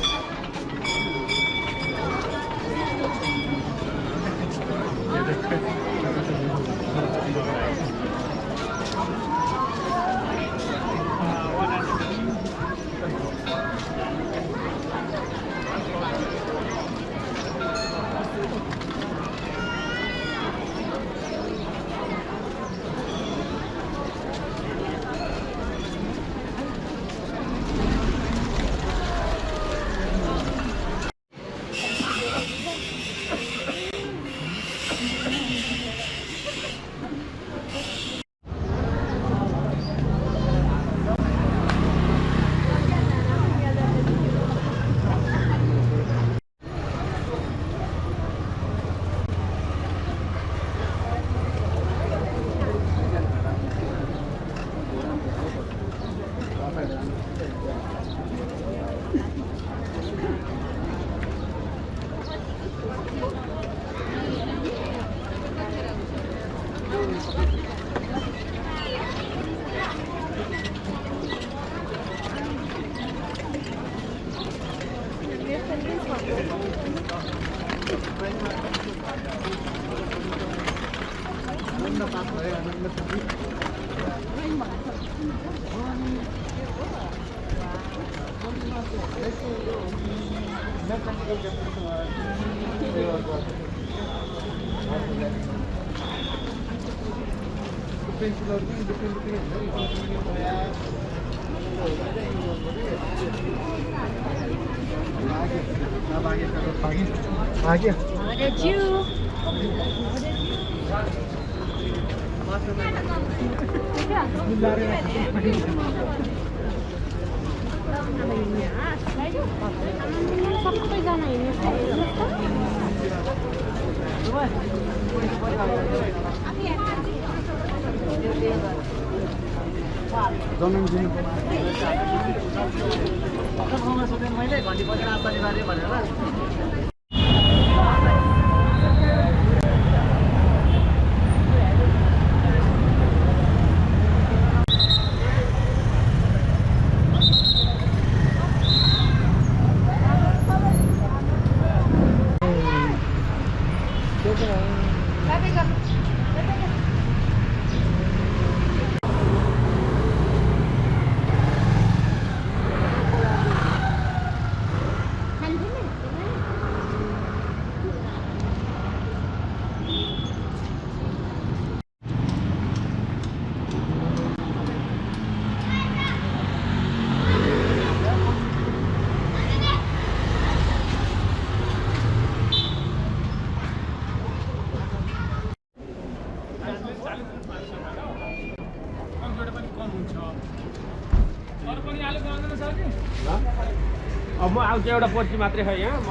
अब म आउँछु एउटा पर्ची मात्रै छ यहाँ म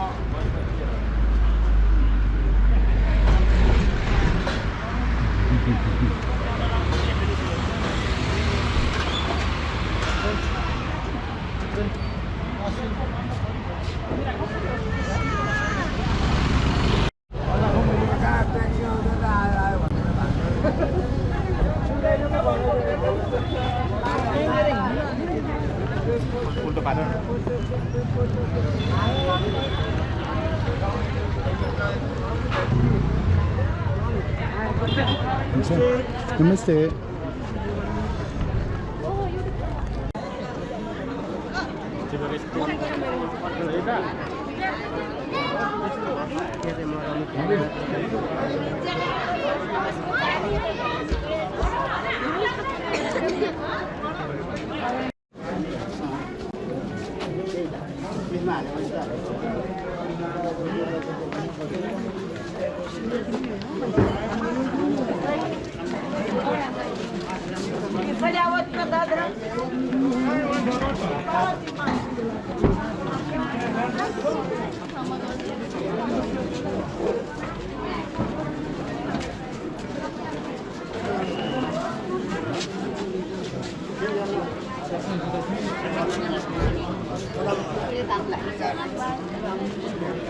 उल्टो पारेर नमस्ते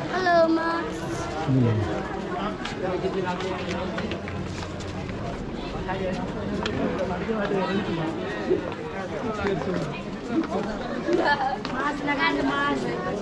Hello, Max. Mask लगा दो mask.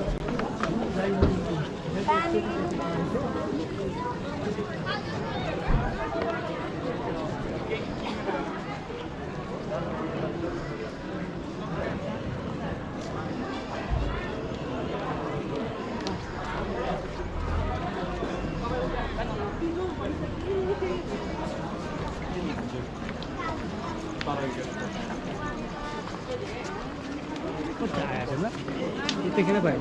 यतिखेर भयो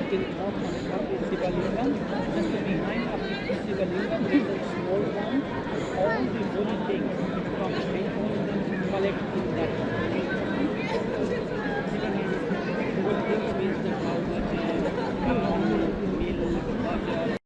till top Shivalingam. Just behind Shivalingam there is a small one. All the holy things from Nepal collect in that one. Holy things means the powder, milk, butter.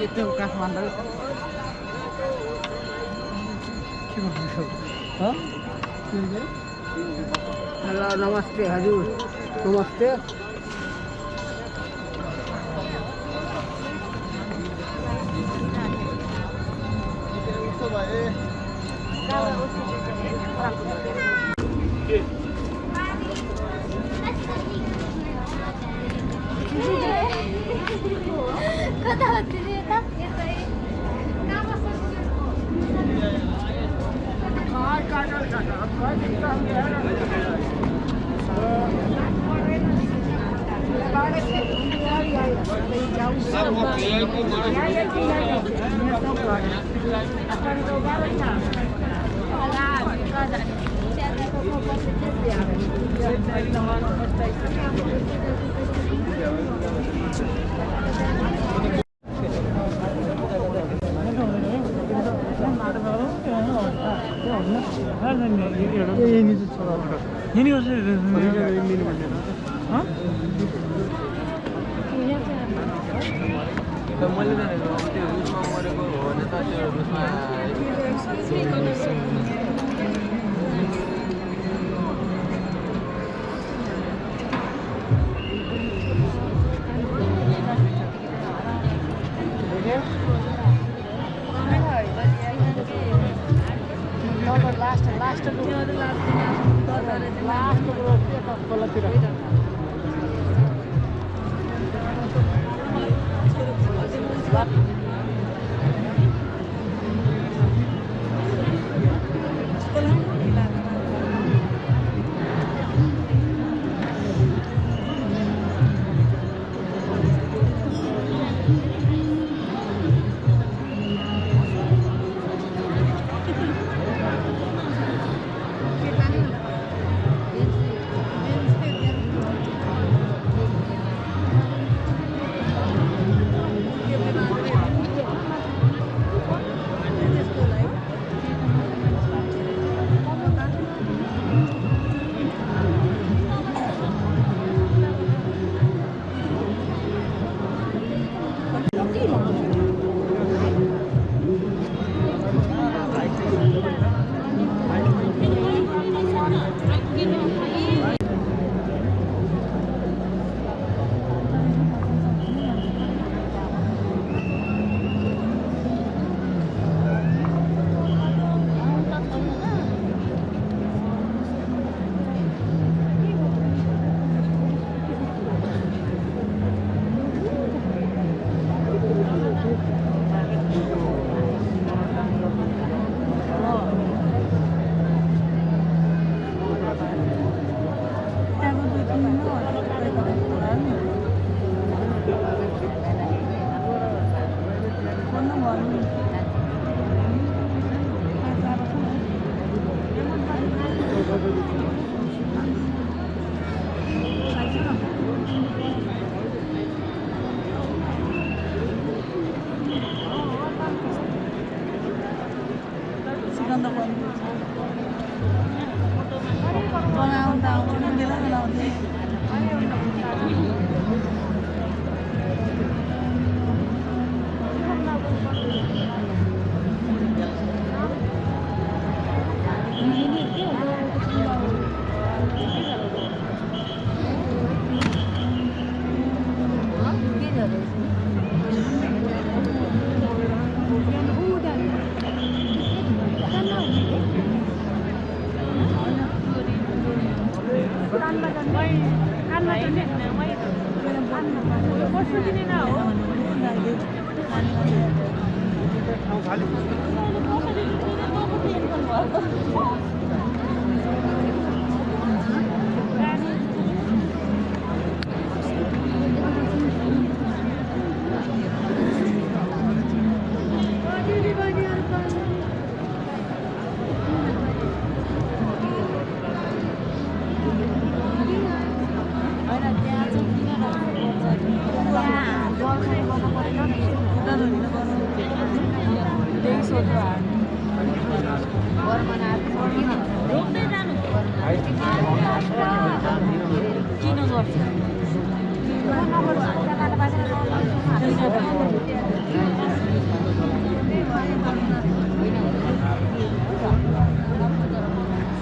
Itu Kathmandu. Hah? Halo, namaste Hazur. Namaste.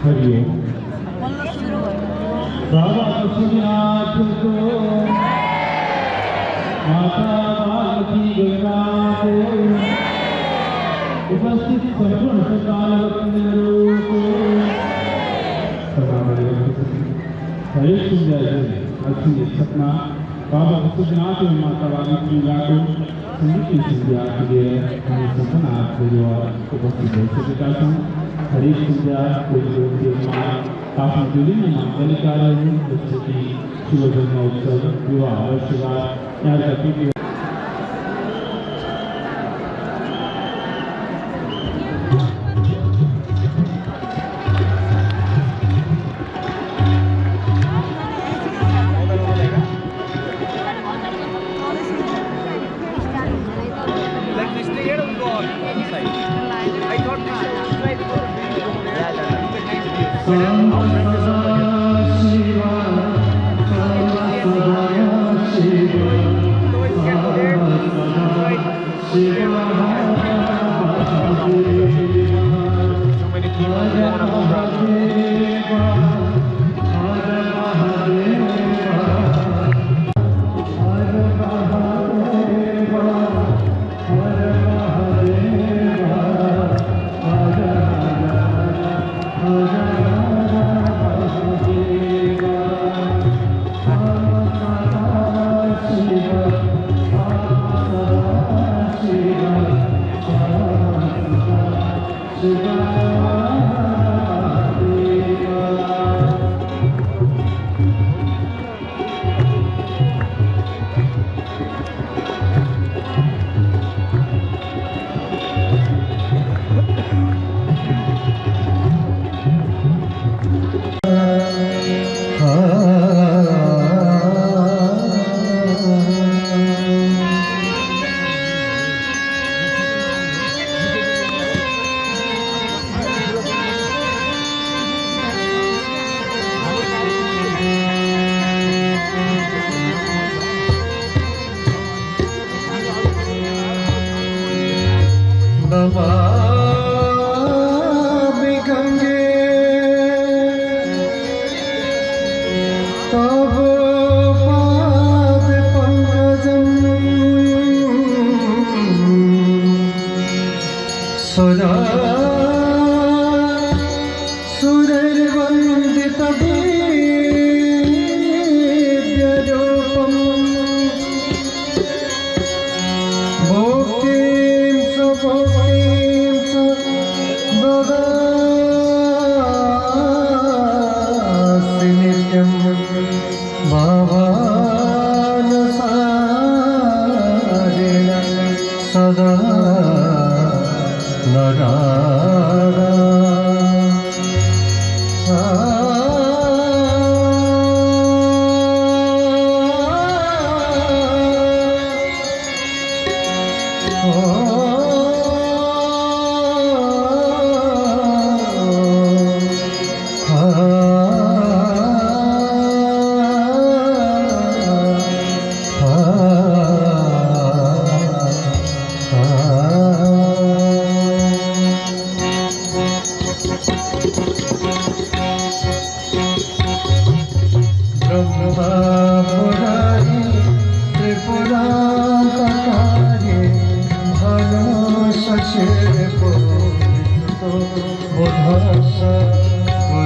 Hariom बाबा पशुपतिनाथ को माता पार्वती गंगा को उपस्थित संपूर्ण सकाल वंदनों को हरे सुंदर अच्छी सपना बाबा पशुपतिनाथ और माता पार्वती गंगा को संगीत की संध्या के लिए हम संपन्न आपको जो उपस्थित है सभी हरे सुंदर कोई लोग आप जुड़ी में मंगल कार्य जैसे कि शिव जन्मोत्सव विवाह वर्षगांठ यहाँ तक कि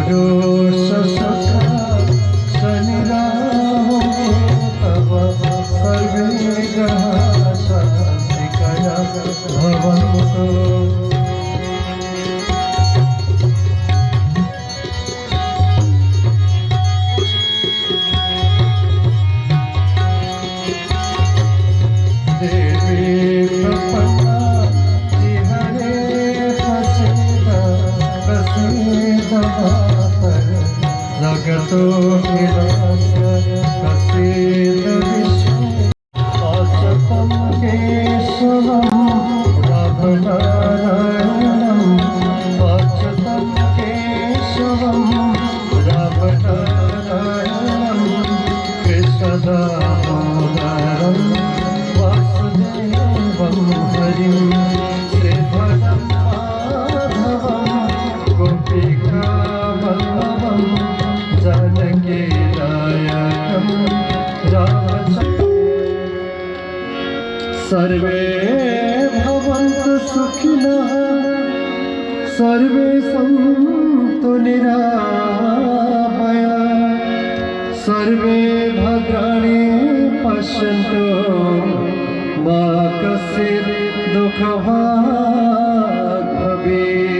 Guru Sasaka Sanira सर्वे भवन्तु सुखिनः सर्वे सन्तु निरामयाः सर्वे भद्राणि पश्यन्तु मा कश्चित् दुःखभाग् भवेत्।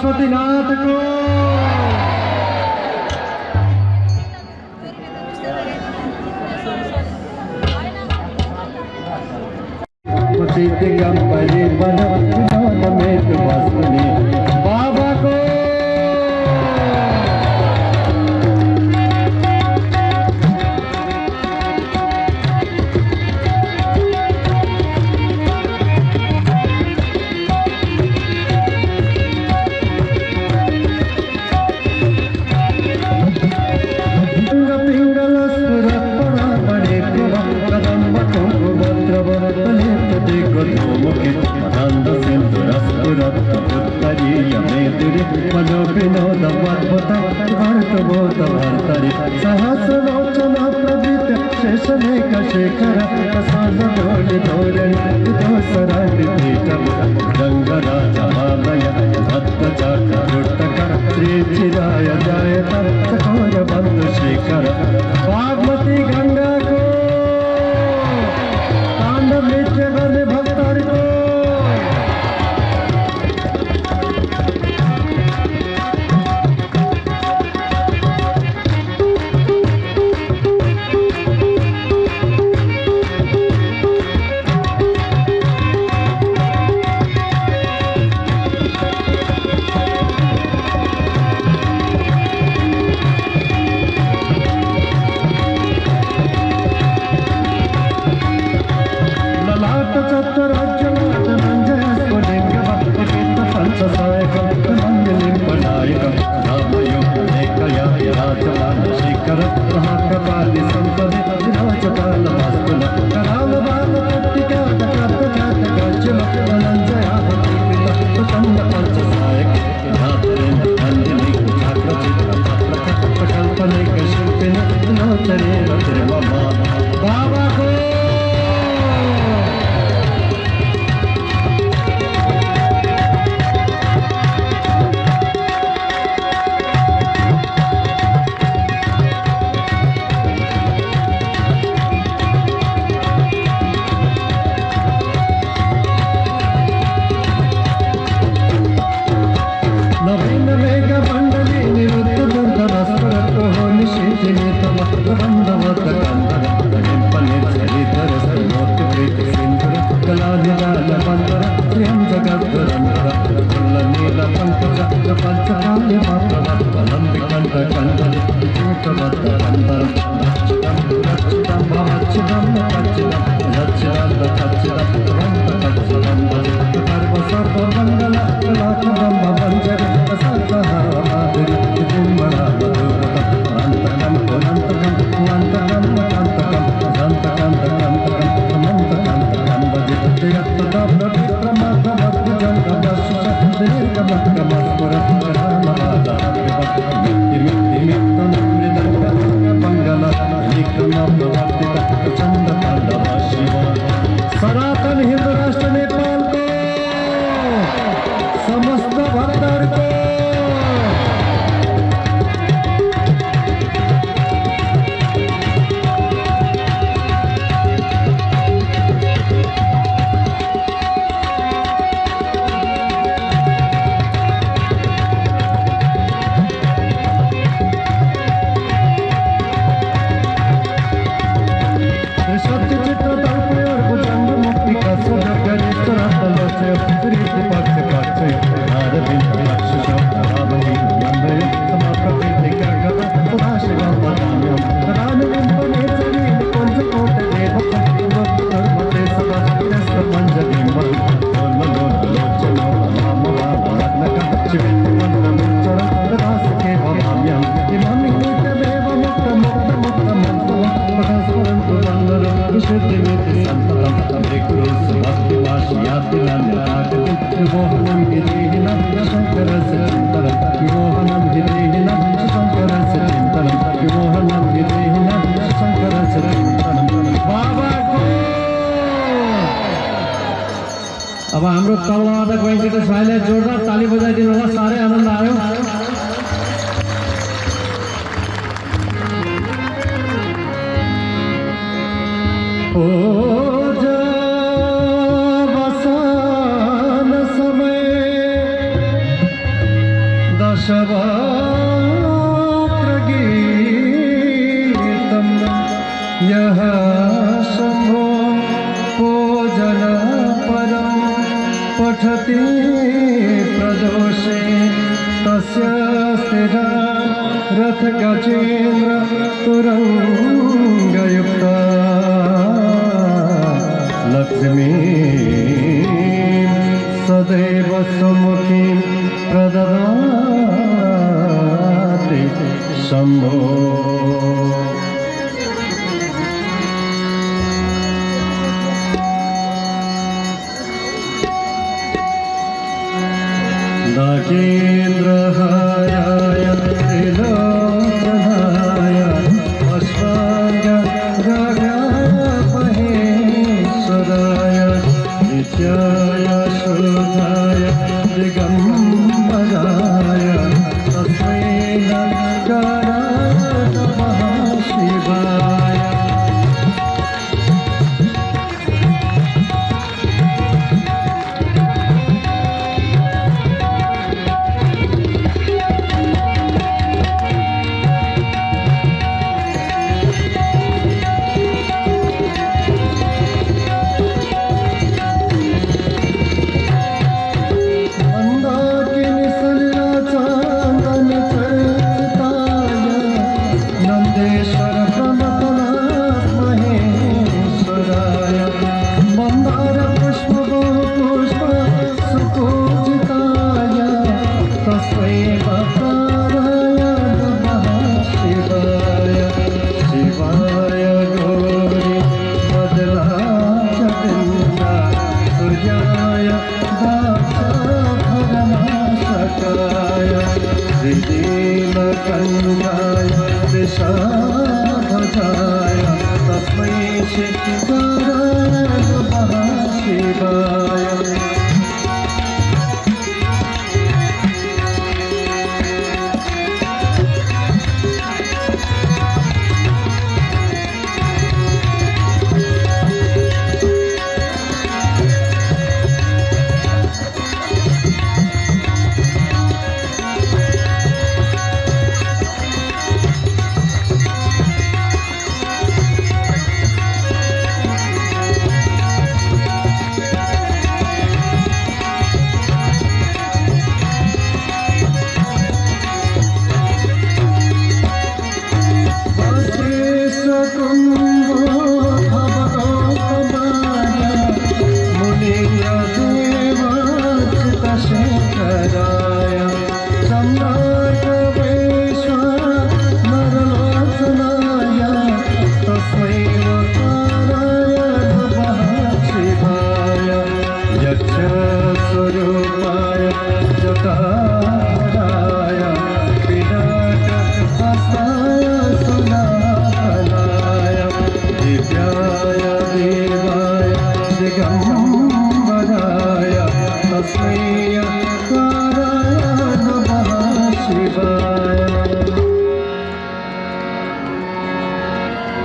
पशुपतिनाथ को दिगंबरी बन में वस्तुनी बाबा को सहस्रोचना प्रवृत शेषमेक शेखर प्रसाद गंगरा जमालय भक्तचाटकर श्री चिराय जायत सखोर बंधु शेखर बागमती गंगा को तांडव नृत्य करने भक्तर को सनातन हिंदू राष्ट्र नेपाल को समस्त भक्तर को अब हाम्रो तलबाट गइदिएको छाइले जोरदार ताली बजाइदिनु होला, साह्रै आनन्द आयो। दशवात्रगीतं यः शम्भो पूजनपदं पठति प्रदोषे तस्य स्थिरा रथगजेन्द्र तुरङ्गयुक्ता लक्ष्मी सदैव सुमुखीं प्रददाति शम्भो। नागेन्द्रहाराय त्रिलोचनाय अश्वाङ्गरागामहेश्वराय नित्याय शुद्धाय दिगम्बराय तस्मै नमस्काराय नमः शिवाय।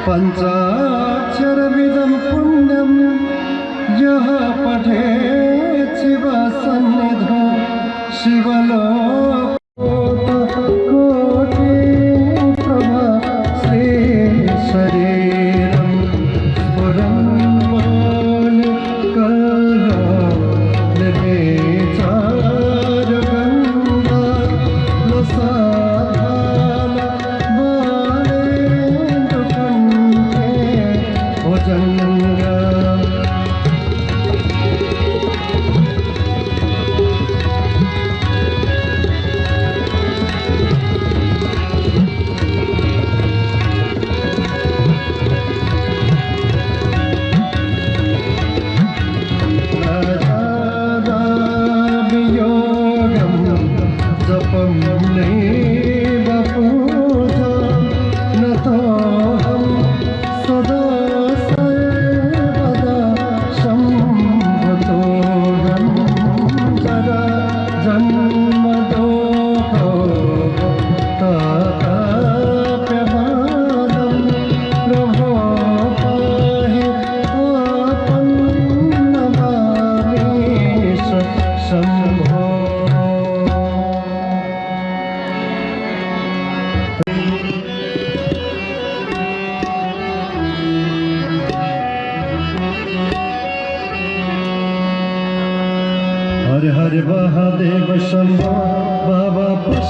पञ्चाक्षरमिदं पुण्यं यः पठेत् शिवसन्निधौ शिवलोकोटकोटिप्रभा श्रीशरीरं स्फुरं मौलिकल्लो निर्विचारगङ्गा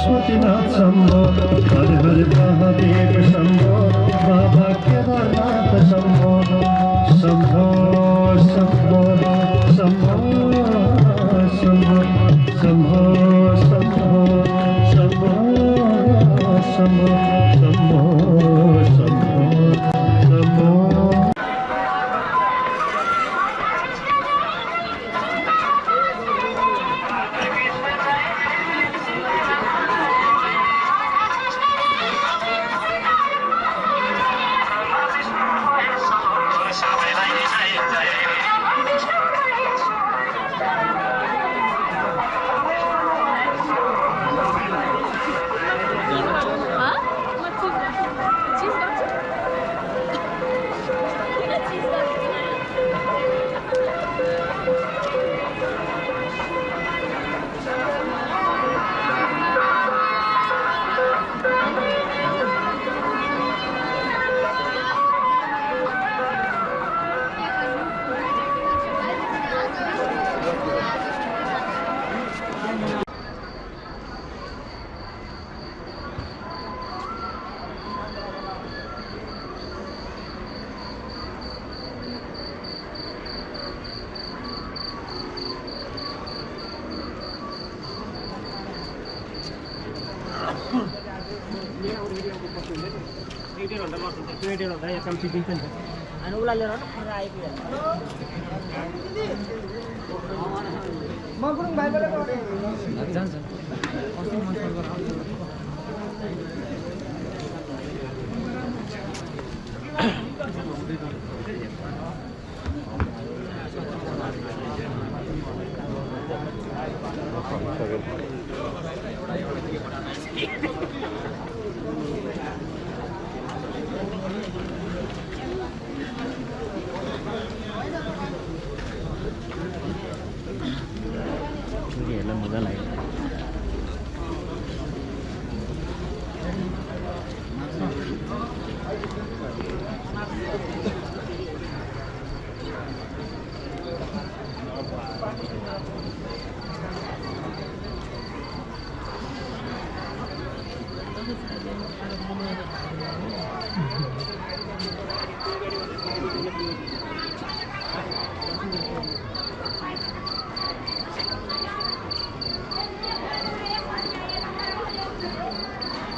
पशुपतिनाथ शम्भो हर हर महादेव शम्भो बाबा केदारनाथ शम्भो शम्भो शम्भो शम्भो शम्भो शम्भो शम्भो शम्भो शम्भो शम्भो शम्भो शम्भो